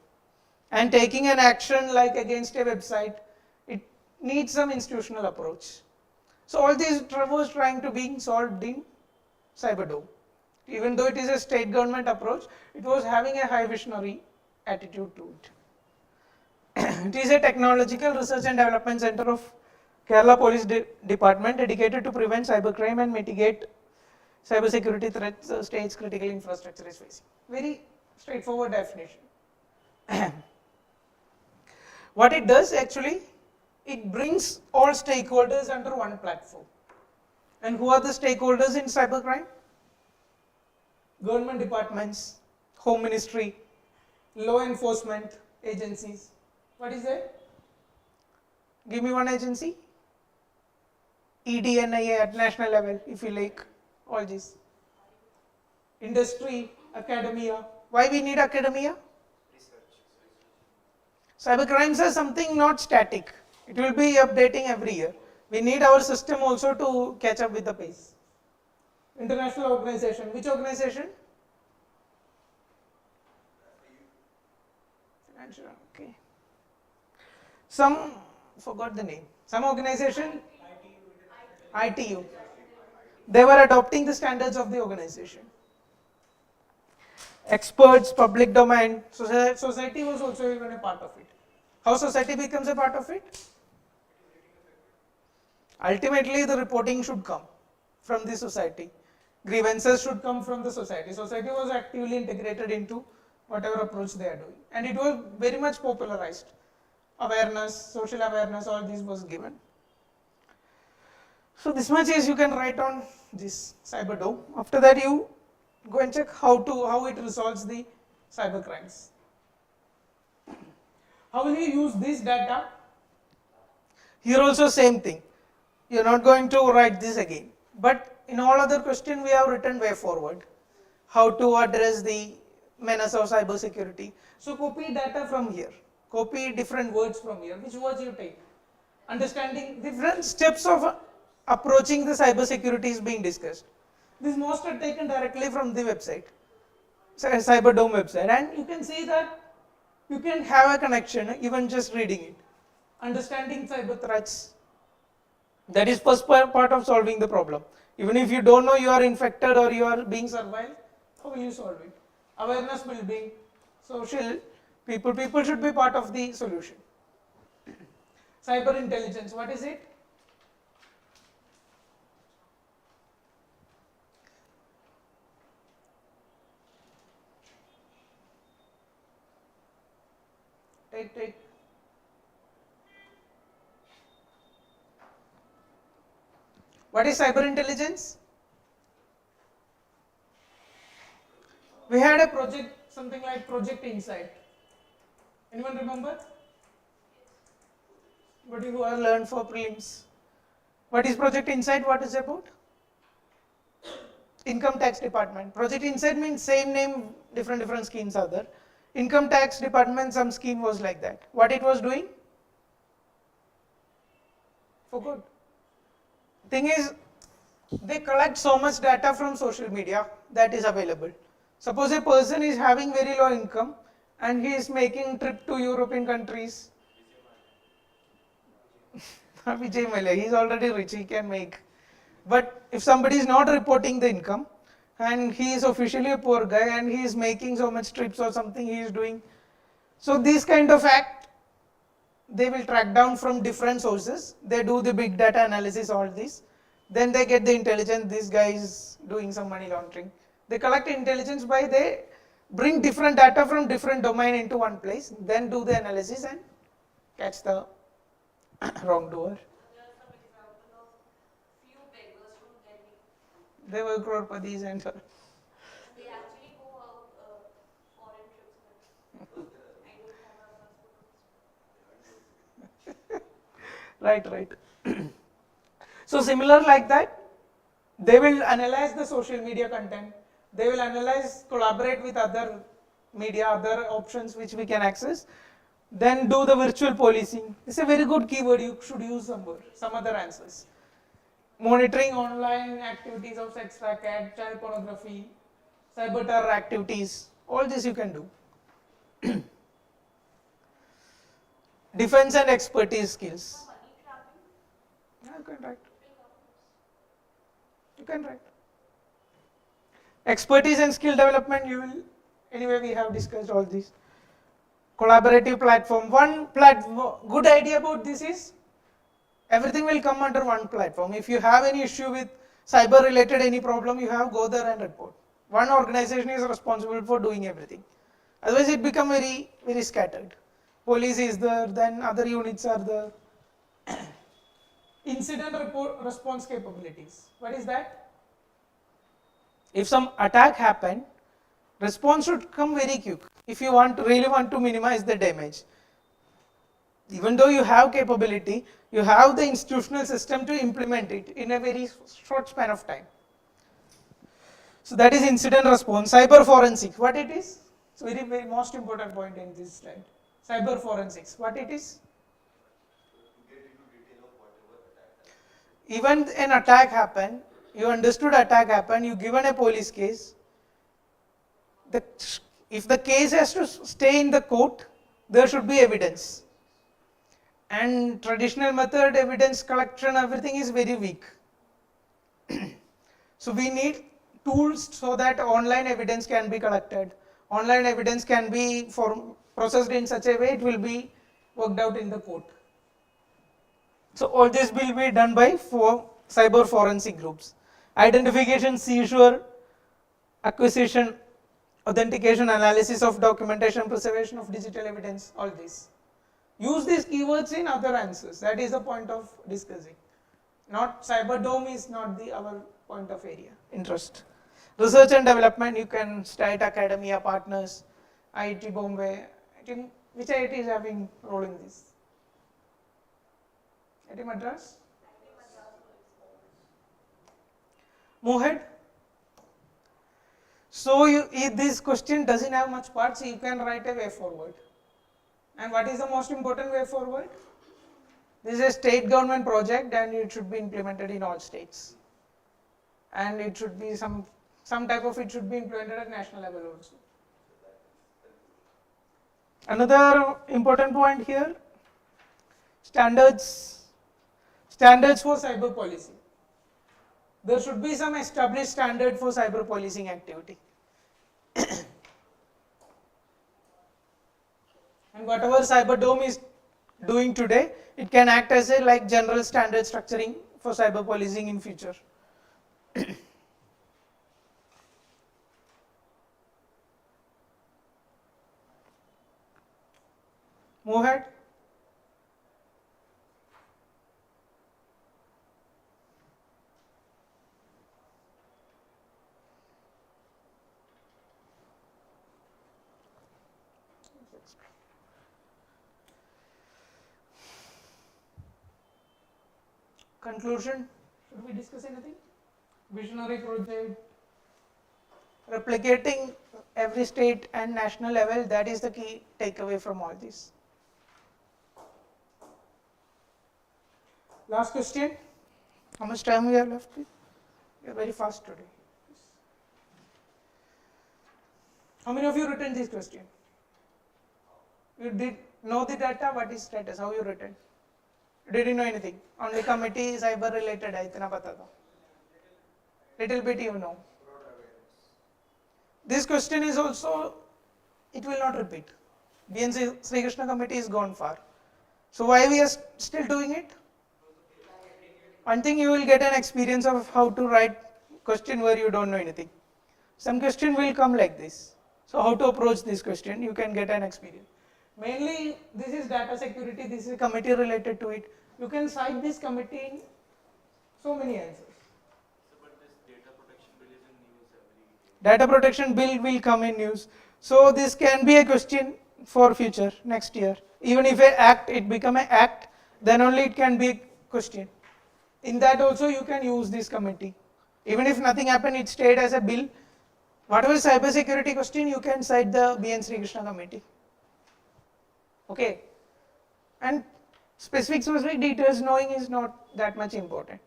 And taking an action like against a website, it needs some institutional approach. So all these was trying to be solved in Cyberdome. Even though it is a state government approach, it was having a high visionary attitude to it. It is a technological research and development center of Kerala Police Department dedicated to prevent cybercrime and mitigate cybersecurity threats the state's critical infrastructure is facing. Very straightforward definition. What it does actually, it brings all stakeholders under one platform. And who are the stakeholders in cybercrime? Government departments, Home Ministry, law enforcement agencies. What is that? Give me one agency. EDNIA at national level, if you like, all this. Industry, academia. Why we need academia? Cybercrimes are something not static. It will be updating every year. We need our system also to catch up with the pace. International organization. Which organization? Financial, okay. Some, forgot the name. Some organization? ITU. They were adopting the standards of the organization. Experts, public domain, society was also even a part of it. How society becomes a part of it? Ultimately, the reporting should come from the society. Grievances should come from the society. Society was actively integrated into whatever approach they are doing. And it was very much popularized. Awareness, social awareness, all this was given. So this much is you can write on this Cyberdome. After that you go and check how it resolves the cyber crimes. How will you use this data? Here also same thing. You are not going to write this again. But in all other question we have written way forward. How to address the menace of cybersecurity. So copy data from here. Copy different words from here. Which words you take? Understanding different steps of approaching the cybersecurity is being discussed. These most are taken directly from the website, Cyberdome website, and you can see that you can have a connection even just reading it. Understanding cyber threats. That is first part of solving the problem. Even if you don't know you are infected or you are being surveilled, how will you solve it? Awareness building, social people should be part of the solution. Cyber intelligence, what is it? Take. What is cyber intelligence? We had a project, something like Project Insight. Anyone remember? What you have learned for prelims? What is Project Insight? What is it about? Income Tax Department. Project Insight means same name, different schemes are there. Income Tax Department, some scheme was like that. What it was doing? Forgot. Thing is, they collect so much data from social media that is available. Suppose a person is having very low income and he is making trip to European countries. Vijay Mallya, he is already rich, he can make. But if somebody is not reporting the income and he is officially a poor guy and he is making so much trips or something he is doing. So this kind of act, they will track down from different sources. They do the big data analysis, all this. Then they get the intelligence, this guy is doing some money laundering. They collect intelligence by they bring different data from different domain into one place, then do the analysis and catch the wrongdoer. There are some example of few beggars from Delhi. They were crorpadis and They actually go out foreign trips, but I don't have a passport. right. So similar like that, they will analyze the social media content. They will analyze, collaborate with other media, other options which we can access. Then do the virtual policing. It's a very good keyword you should use somewhere, some other answers. Monitoring online activities of sex racket, child pornography, cyber terror activities, all this you can do. Defense and expertise skills. Money trapping, Yeah, you can write. triple governments. You can write. Expertise and skill development, you will, anyway we have discussed all these. Collaborative platform, one platform, good idea about this is, everything will come under one platform. If you have any issue with cyber related any problem, you have go there and report. One organization is responsible for doing everything. Otherwise it become very scattered. Police is there, then other units are there. Incident response capabilities, what is that? If some attack happened, response should come very quick if you really want to minimize the damage. Even though you have capability, you have the institutional system to implement it in a very short span of time. So that is incident response. Cyber forensics, what it is? It's very most important point in this slide. Cyber forensics, what it is? To get into detail of whatever attack has happened. Even an attack happened, you understood attack happened, you given a police case. If the case has to stay in the court, there should be evidence. And traditional method, evidence collection, everything is very weak. So we need tools so that online evidence can be collected. Online evidence can be processed in such a way it will be worked out in the court. So all this will be done by cyber forensic groups. Identification, seizure, acquisition, authentication, analysis of documentation, preservation of digital evidence, all this. Use these keywords in other answers. That is the point of discussing. Not Cyberdome is not our point of area, interest. Research and development, you can start academia partners, IIT Bombay. I think which IIT is having role in this? IIT Madras? Mohit? So if this question doesn't have much parts, you can write a way forward. And what is the most important way forward? This is a state government project and it should be implemented in all states. And it should be some type of it should be implemented at national level also. Another important point here, standards for cyber policy. There should be some established standard for cyber policing activity. And whatever Cyberdome is doing today, it can act as a like general standard structuring for cyber policing in future. Mohit? Conclusion, should we discuss anything? Visionary project, replicating every state and national level, that is the key takeaway from all this. Last question, how much time we have left? We are very fast today. How many of you written this question? You did know the data, what is status, how you written? Didn't know anything. Only committee cyber related hai, itna pata tha. Little bit you know. This question is also, it will not repeat. BNC Sri Krishna committee is gone far. So why we are still doing it? One thing, you will get an experience of how to write question where you don't know anything. Some question will come like this. So how to approach this question, you can get an experience. Mainly, this is data security, this is a committee related to it. You can cite this committee in so many answers. So, but this data protection bill is in news every day. Data protection bill will come in news. So this can be a question for future, next year. Even if a act, it become an act, then only it can be a question. In that also you can use this committee. Even if nothing happened, it stayed as a bill. Whatever cybersecurity question, you can cite the BN Sri Krishna committee. Okay, and specific details knowing is not that much important.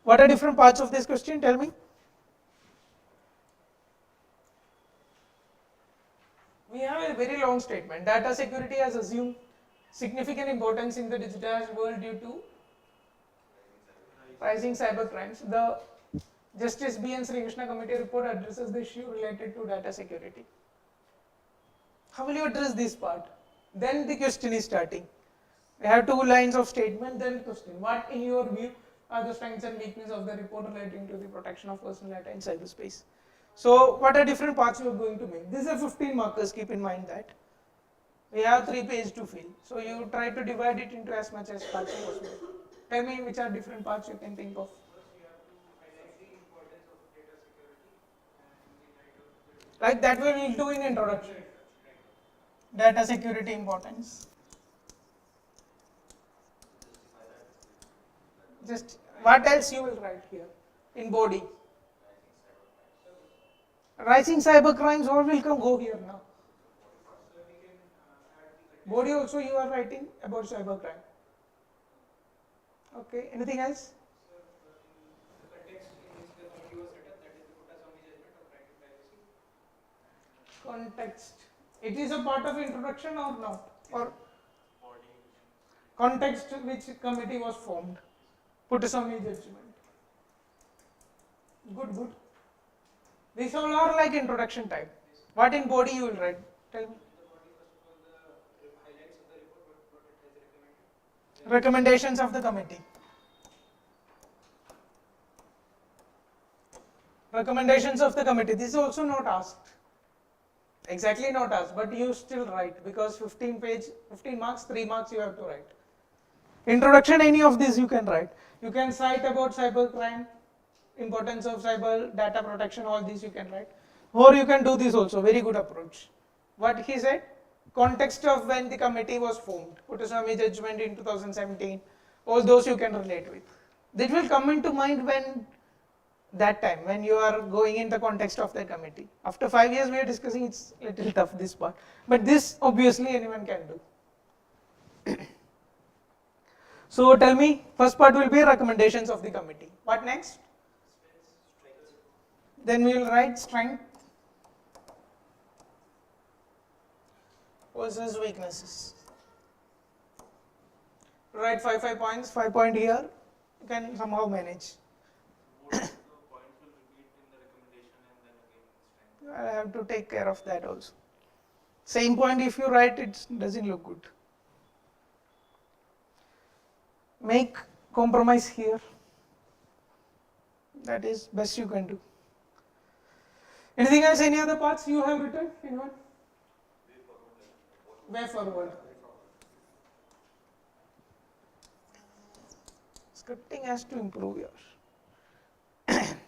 What are different parts of this question? Tell me. We have a very long statement. Data security has assumed significant importance in the digitized world due to rising cyber crimes. The Justice B.N. Sri Krishna Committee report addresses the issue related to data security. How will you address this part? Then the question is starting. We have 2 lines of statement, then question. What in your view are the strengths and weaknesses of the report relating to the protection of personal data in cyberspace? So what are different parts you are going to make? These are 15 markers, keep in mind that. We have 3 pages to fill. So you try to divide it into as much as parts as possible. Tell me which are different parts you can think of. Like that we will do in introduction. Data security importance. Just what else you will write here in body? Rising cyber crimes, all will come go here now. Body also you are writing about cyber crime. Okay, anything else? Context. It is a part of introduction or not? Or context which committee was formed. Puttaswamy judgment. Good, good. These all are like introduction type. What in body you will write? Tell me. Recommendations of the committee. Recommendations of the committee. This is also not asked. Exactly not asked, but you still write because 15 marks, 3 marks you have to write. Introduction, any of these you can write. You can cite about cyber crime, importance of cyber, data protection, all these you can write. Or you can do this also, very good approach. What he said, context of when the committee was formed, Puttaswamy judgment in 2017, all those you can relate with. That will come into mind when that time, when you are going in the context of the committee. After 5 years we are discussing, it's little tough this part, but this obviously anyone can do. So tell me, first part will be recommendations of the committee. What next? Then we will write strength versus weaknesses. Write 5 points, 5 point here, you can somehow manage. Most of the points will repeat in the recommendation and then again in strength. I have to take care of that also. Same point if you write, it doesn't look good. Make compromise here. That is best you can do. Anything else, any other parts you have written? Anyone? Way forward. Scripting has to improve yours.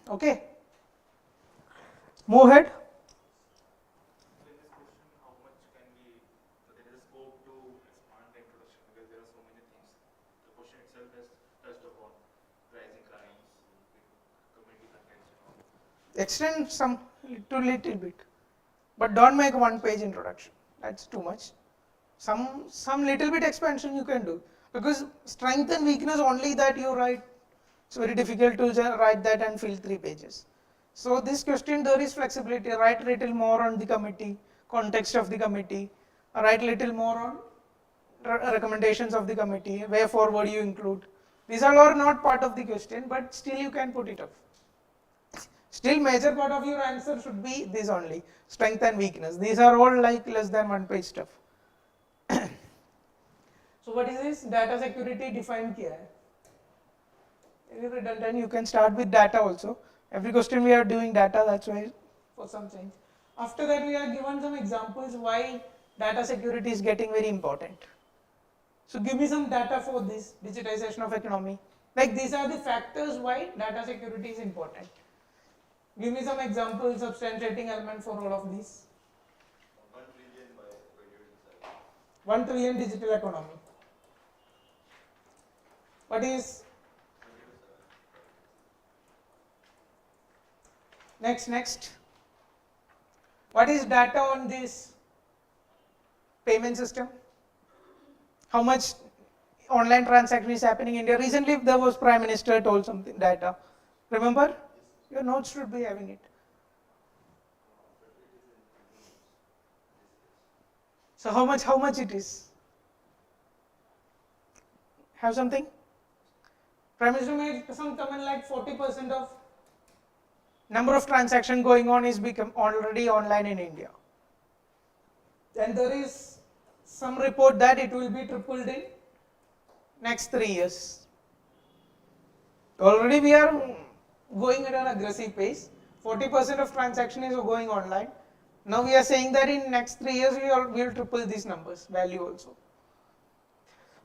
Okay. Move ahead. So in this question, how much can we, so there is a scope to expand the introduction because there are so many things. The question itself has touched upon rising crimes, community contents and all. Extend some little bit, but don't make 1 page introduction. That's too much. Some little bit expansion you can do, because strength and weakness only that you write, it's very difficult to write that and fill 3 pages. So this question there is flexibility. Write little more on the committee, context of the committee, write little more on recommendations of the committee, way forward you include. These all are not part of the question, but still you can put it up. Still major part of your answer should be this only, strength and weakness. These are all like less than 1 page stuff. So what is this? Data security defined kya hai? Very redundant, you can start with data also. Every question we are doing data, that's why for some change. After that we are given some examples why data security is getting very important. So give me some data for this digitization of economy. Like these are the factors why data security is important. Give me some examples, substantiating element for all of these. 1 trillion by 2027. 1 trillion digital economy. What is next? What is data on this payment system? How much online transaction is happening in India? Recently there was Prime Minister told something data. Remember? Your notes should be having it. So how much it is? Have something? Prime Minister made some comment like 40% of number of transactions going on is become already online in India. And there is some report that it will be tripled in next 3 years. Already we are going at an aggressive pace. 40% of transaction is going online. Now we are saying that in next 3 years we will triple these numbers, value also.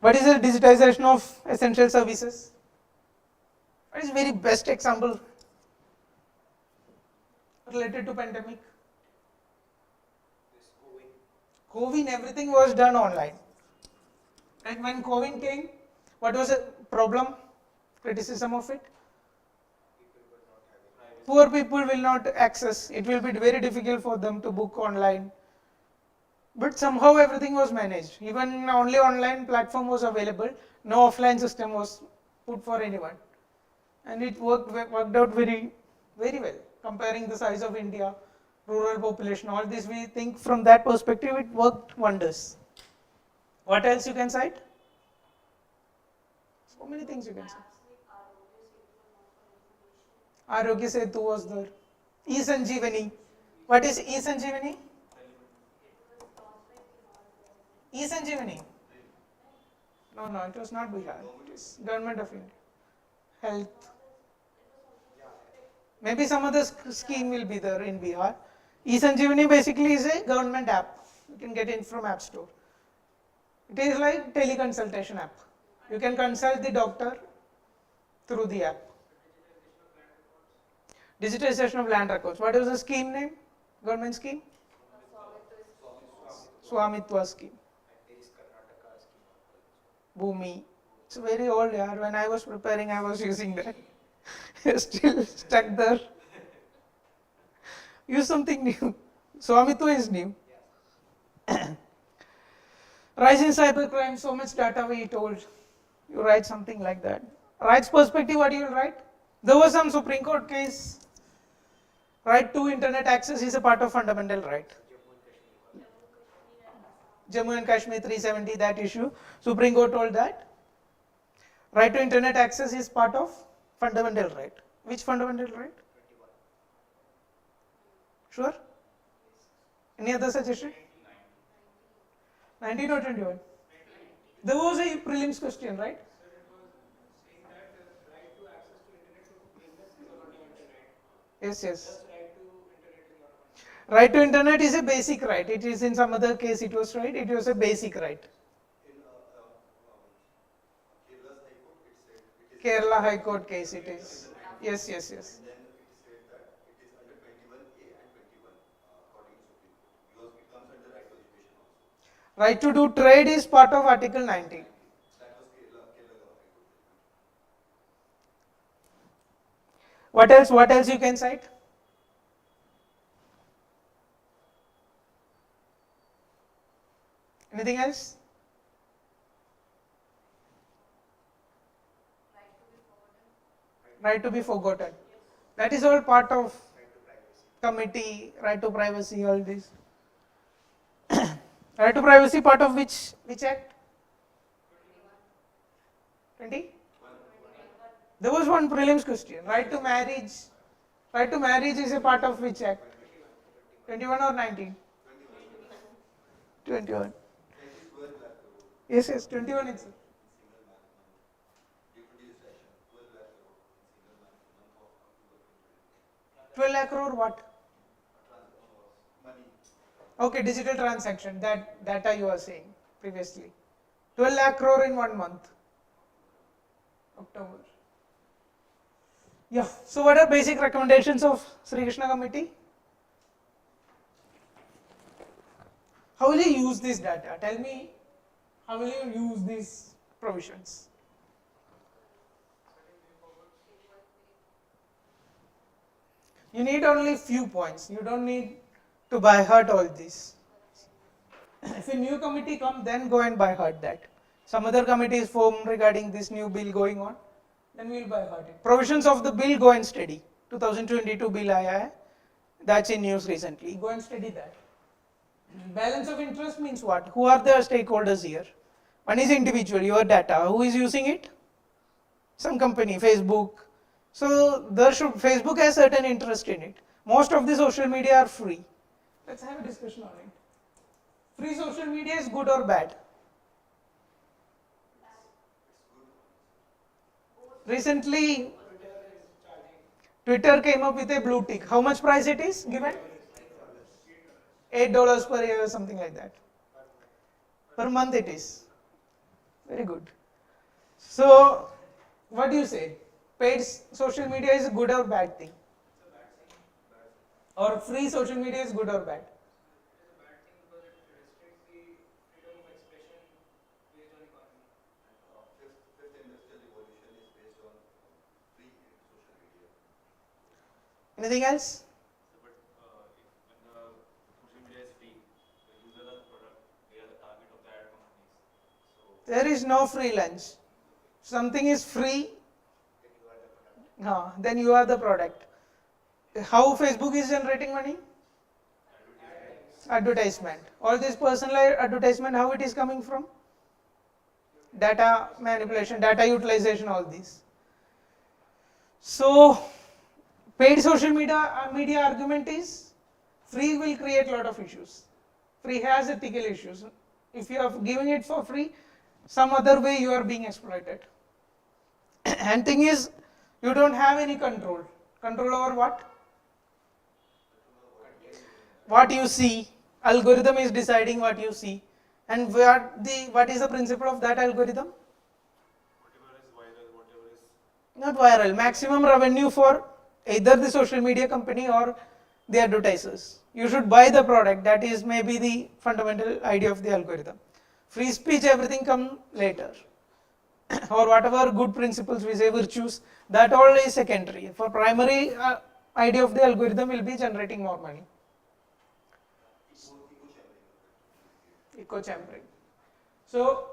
What is the digitization of essential services? What is very best example related to pandemic? This COVID, COVID, everything was done online. And when COVID came, what was the problem? Criticism of it? people were not having Poor people will not access. It will be very difficult for them to book online. But somehow everything was managed. Even only online platform was available. No offline system was put for anyone. And it worked out very well. Comparing the size of India, rural population, all this we think from that perspective it worked wonders. What else you can cite? So many things you can cite. Arogya Setu was there. E-Sanjeevani. What is E-Sanjeevani? E-Sanjeevani? No, it was not Bihar. It is Government of India. Health. Maybe some other scheme will be there in Bihar. E-Sanjeevani basically is a government app. You can get it from App Store. It is like teleconsultation app. You can consult the doctor through the app. Digitization of land records. What is the scheme name? Government scheme? Swamitwa scheme. And there is Karnataka scheme also. Bhumi. It's very old, yeah. When I was preparing, I was using that. Still stuck there. Use something new. Swamitwa is new. Rise in cybercrime, so much data we told. You write something like that. Rights perspective, what you will write? There was some Supreme Court case. Right to internet access is a part of fundamental right. Jammu and Kashmir 370, that issue. Supreme Court told that. Right to internet access is part of fundamental right. Which fundamental right? 21. Sure? Any other suggestion? 19 or 21? There was a prelims question, right? Yes, yes. Right to internet is a basic right. It is in some other case it was right. It was a basic right. In Kerala's High Court, it Kerala High Court case said it is. it is. Yes, yes, yes. Then it said that it is under 21A and 21 according to Supreme Court because it comes under right to education also. Right to do trade is part of Article 90. That was Kerala High Court. What else? What else you can cite? Anything else? Right to be forgotten. That is all part of committee, right to privacy, all this. Right to privacy part of which act? 20? There was one prelims question. Right to marriage. Right to marriage is a part of which act? 21 or 19? 21. Yes, yes, 21 itself. 12 lakh crore what? Okay, digital transaction, that data you are saying previously. 12 lakh crore in 1 month. October. Yeah, so what are basic recommendations of Sri Krishna committee? How will you use this data? Tell me, how will you use these provisions? You need only few points. You don't need to by heart all this. If a new committee comes, then go and by heart that. Some other committee is formed regarding this new bill going on, then we will by heart it. Provisions of the bill, go and study. 2022 bill aaya hai. That's in news recently. Go and study that. Balance of interest means what? Who are the stakeholders here? One is individual, your data. Who is using it? Some company, Facebook. So there should, Facebook has certain interest in it. Most of the social media are free. Let's have a discussion on it. Free social media is good or bad? Recently, Twitter came up with a blue tick. How much price it is given? $8 per year or something like that. Per month it is. Very good. So, what do you say? Paid social media is a good or bad thing? Or free social media is good or bad? Fifth industrial revolution is based on free social media. Anything else? But if when the social media is free, the users are the product, they are the target of the ad companies. So There is no free lunch. Something is free, then you are the product. How Facebook is generating money? Advertisement. All this personalized advertisement, how it is coming from? Data manipulation, data utilization, all these. So, paid social media argument is free will create a lot of issues. Free has ethical issues. If you are giving it for free, some other way you are being exploited. And thing is, you don't have any control. Control over what? What you see. Algorithm is deciding what you see. And what is the principle of that algorithm? whatever is viral, whatever is Not viral. Maximum revenue for either the social media company or the advertisers. You should buy the product. That is maybe the fundamental idea of the algorithm. Free speech, everything come later. Or whatever good principles we say, virtues, that all is secondary. For primary idea of the algorithm will be generating more money. Echo chambering. So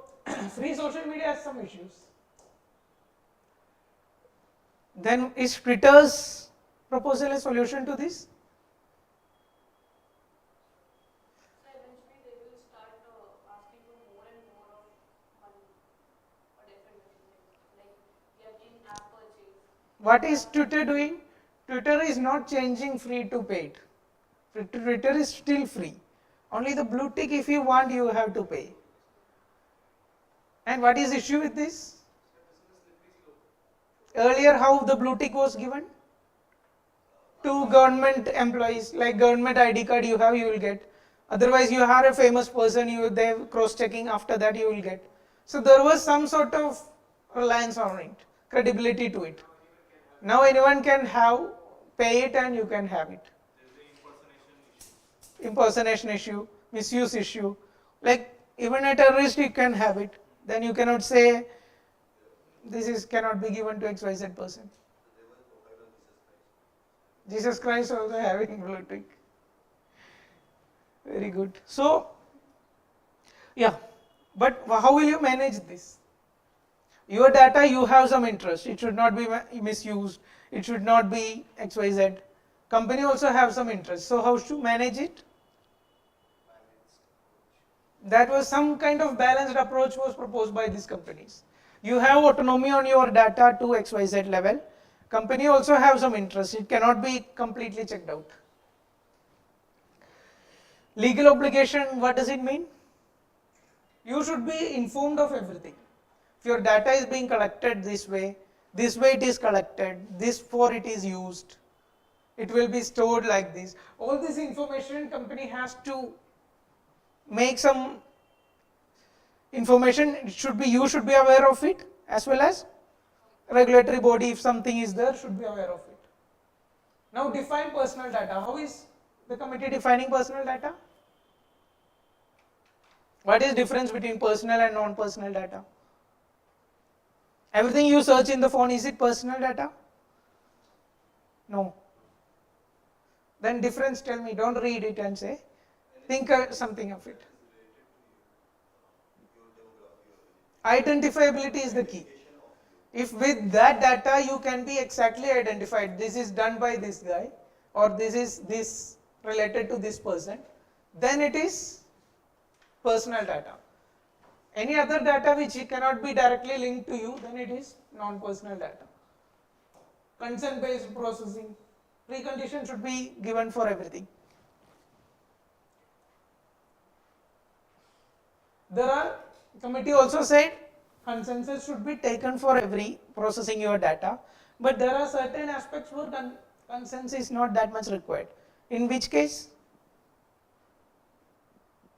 free social media has some issues. Then is Twitter's proposal a solution to this? So eventually they will start asking for more and more of money for different things, like your in-app purchase. What is Twitter doing? Twitter is not changing free to paid. Twitter is still free. Only the blue tick, if you want, you have to pay. And what is the issue with this? Earlier, how the blue tick was given? To government employees, like government ID card you have, you will get. Otherwise, you are a famous person, they cross-checking, after that you will get. So there was some sort of reliance on it, credibility to it. Now anyone can have, pay it and you can have it. Impersonation issue, misuse issue. Like even a terrorist you can have it. Then you cannot say this is cannot be given to XYZ person. Jesus Christ also having blue tick. Very good. So yeah, but how will you manage this? Your data, you have some interest. It should not be misused. It should not be XYZ. Company also have some interest. So how to manage it? That was some kind of balanced approach was proposed by these companies. You have autonomy on your data to XYZ level. Company also have some interest. It cannot be completely checked out. Legal obligation, what does it mean? You should be informed of everything. If your data is being collected this way it is collected, this for it is used, it will be stored like this. All this information company has to make some information, it should be, you should be aware of it, as well as regulatory body, if something is there, should be aware of it. Now define personal data. How is the committee defining personal data? What is difference between personal and non-personal data? Everything you search in the phone, is it personal data? No. Then difference, tell me, don't read it and say, think something of it. Identifiability is the key. If with that data you can be exactly identified, this is done by this guy or this is this related to this person, then it is personal data. Any other data which cannot be directly linked to you, then it is non-personal data. Consent based processing, precondition should be given for everything. There are, committee also said consensus should be taken for every processing your data, but there are certain aspects where consensus is not that much required. In which case?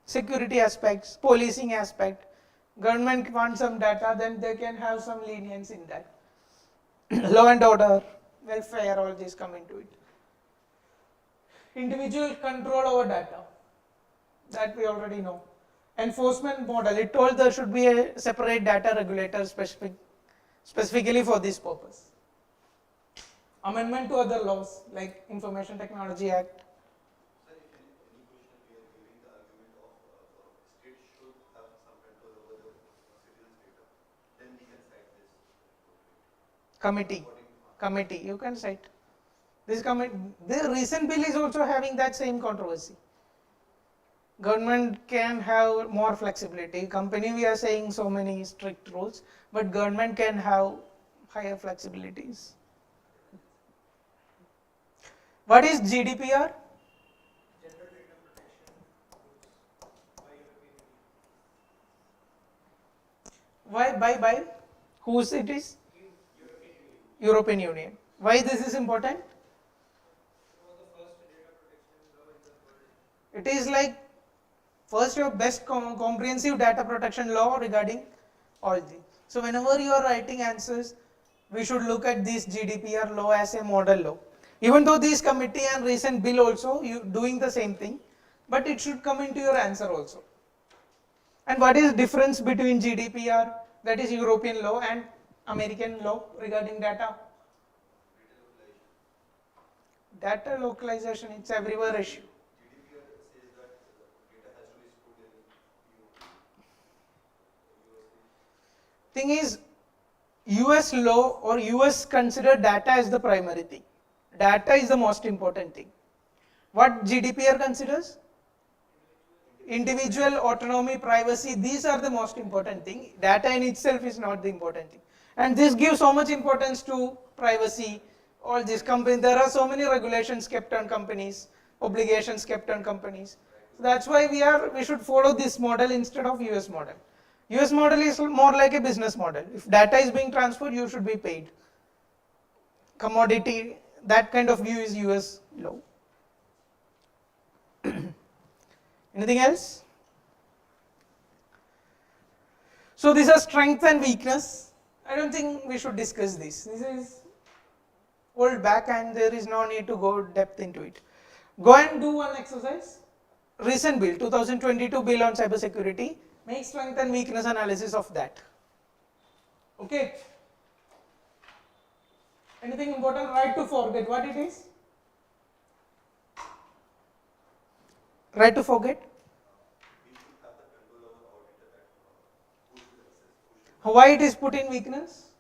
Security aspects, policing aspect, government wants some data, then they can have some lenience in that. Law and order, welfare, all these come into it. Individual control over data, that we already know. Enforcement model, it told there should be a separate data regulator specifically for this purpose. Amendment to other laws like Information Technology Act. Sir, if any question we are giving the argument of state should have some control over the citizens' data, then we can cite this. Committee, you can cite. This committee, the recent bill is also having that same controversy. Government can have more flexibility. Company, we are saying so many strict rules, but government can have higher flexibilities. What is GDPR? Why by? Whose it is? European Union. Why this is important? It is like first your best comprehensive data protection law regarding all these. So whenever you are writing answers, we should look at this GDPR law as a model law. Even though this committee and recent bill also you doing the same thing, but it should come into your answer also. And what is difference between GDPR, that is European law, and American law regarding data? Data localization, it's everywhere issue. GDPR says that data has to be stored in Thing is, US law or US consider data as the primary thing. Data is the most important thing. What GDPR considers? Individual autonomy, privacy, these are the most important thing. Data in itself is not the important thing. And this gives so much importance to privacy, all these companies. There are so many regulations kept on companies, obligations kept on companies. So that's why we should follow this model instead of US model. US model is more like a business model. If data is being transferred, you should be paid. Commodity, that kind of view is US law. Anything else? So these are strength and weakness. I don't think we should discuss this. This is old back and there is no need to go depth into it. Go and do one exercise. Recent bill, 2022 bill on cybersecurity. Make strength and weakness analysis of that. Okay. Anything important? Right to forget. What it is? Right to forget? we should have the control over auditor that who should access, who should Why it is put in weakness?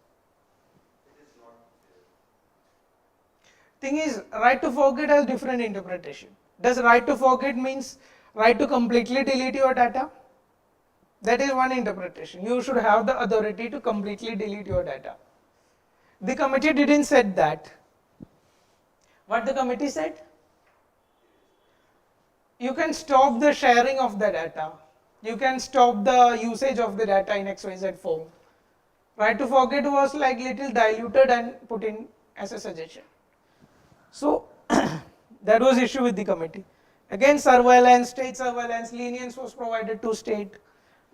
it is not there. Thing is, right to forget has different interpretation. Does right to forget means right to completely delete your data? That is one interpretation. You should have the authority to completely delete your data. The committee didn't said that. What the committee said? You can stop the sharing of the data. You can stop the usage of the data in XYZ form. Right to forget was like little diluted and put in as a suggestion. So that was issue with the committee. Again, surveillance, state surveillance, lenience was provided to state.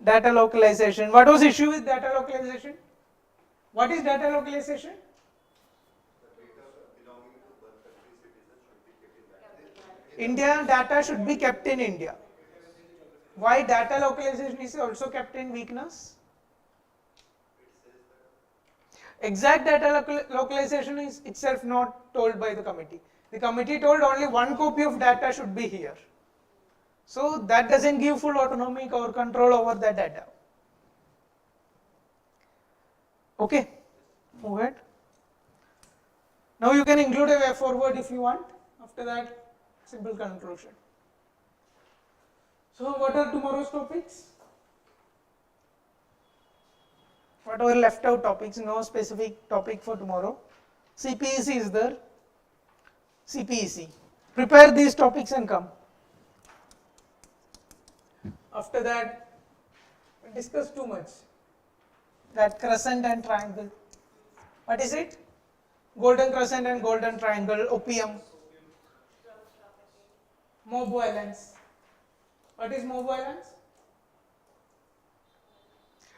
Data localization. What was issue with data localization? What is data localization? The data belonging to one country citizens should be kept in that. Indian data should be kept in India. Why data localization is also kept in weakness? Exact data localization is itself not told by the committee. The committee told only one copy of data should be here. So that doesn't give full autonomy or control over that data. Okay, move ahead. Now you can include a way forward if you want. After that, simple conclusion. So what are tomorrow's topics? What are left out topics? No specific topic for tomorrow. CPEC is there. CPEC. Prepare these topics and come. After that, we discuss too much. That crescent and triangle. What is it? Golden crescent and golden triangle, opium. Mob violence. What is mob violence?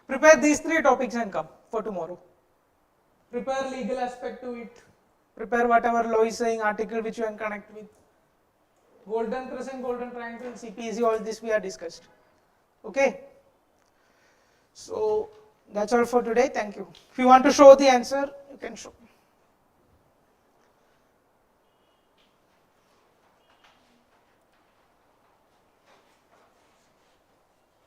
Prepare these three topics and come for tomorrow. Prepare legal aspect to it. Prepare whatever law is saying, article which you can connect with. Golden crescent, golden triangle, CPEC, all this we have discussed. Okay. So that's all for today. Thank you. If you want to show the answer, you can show.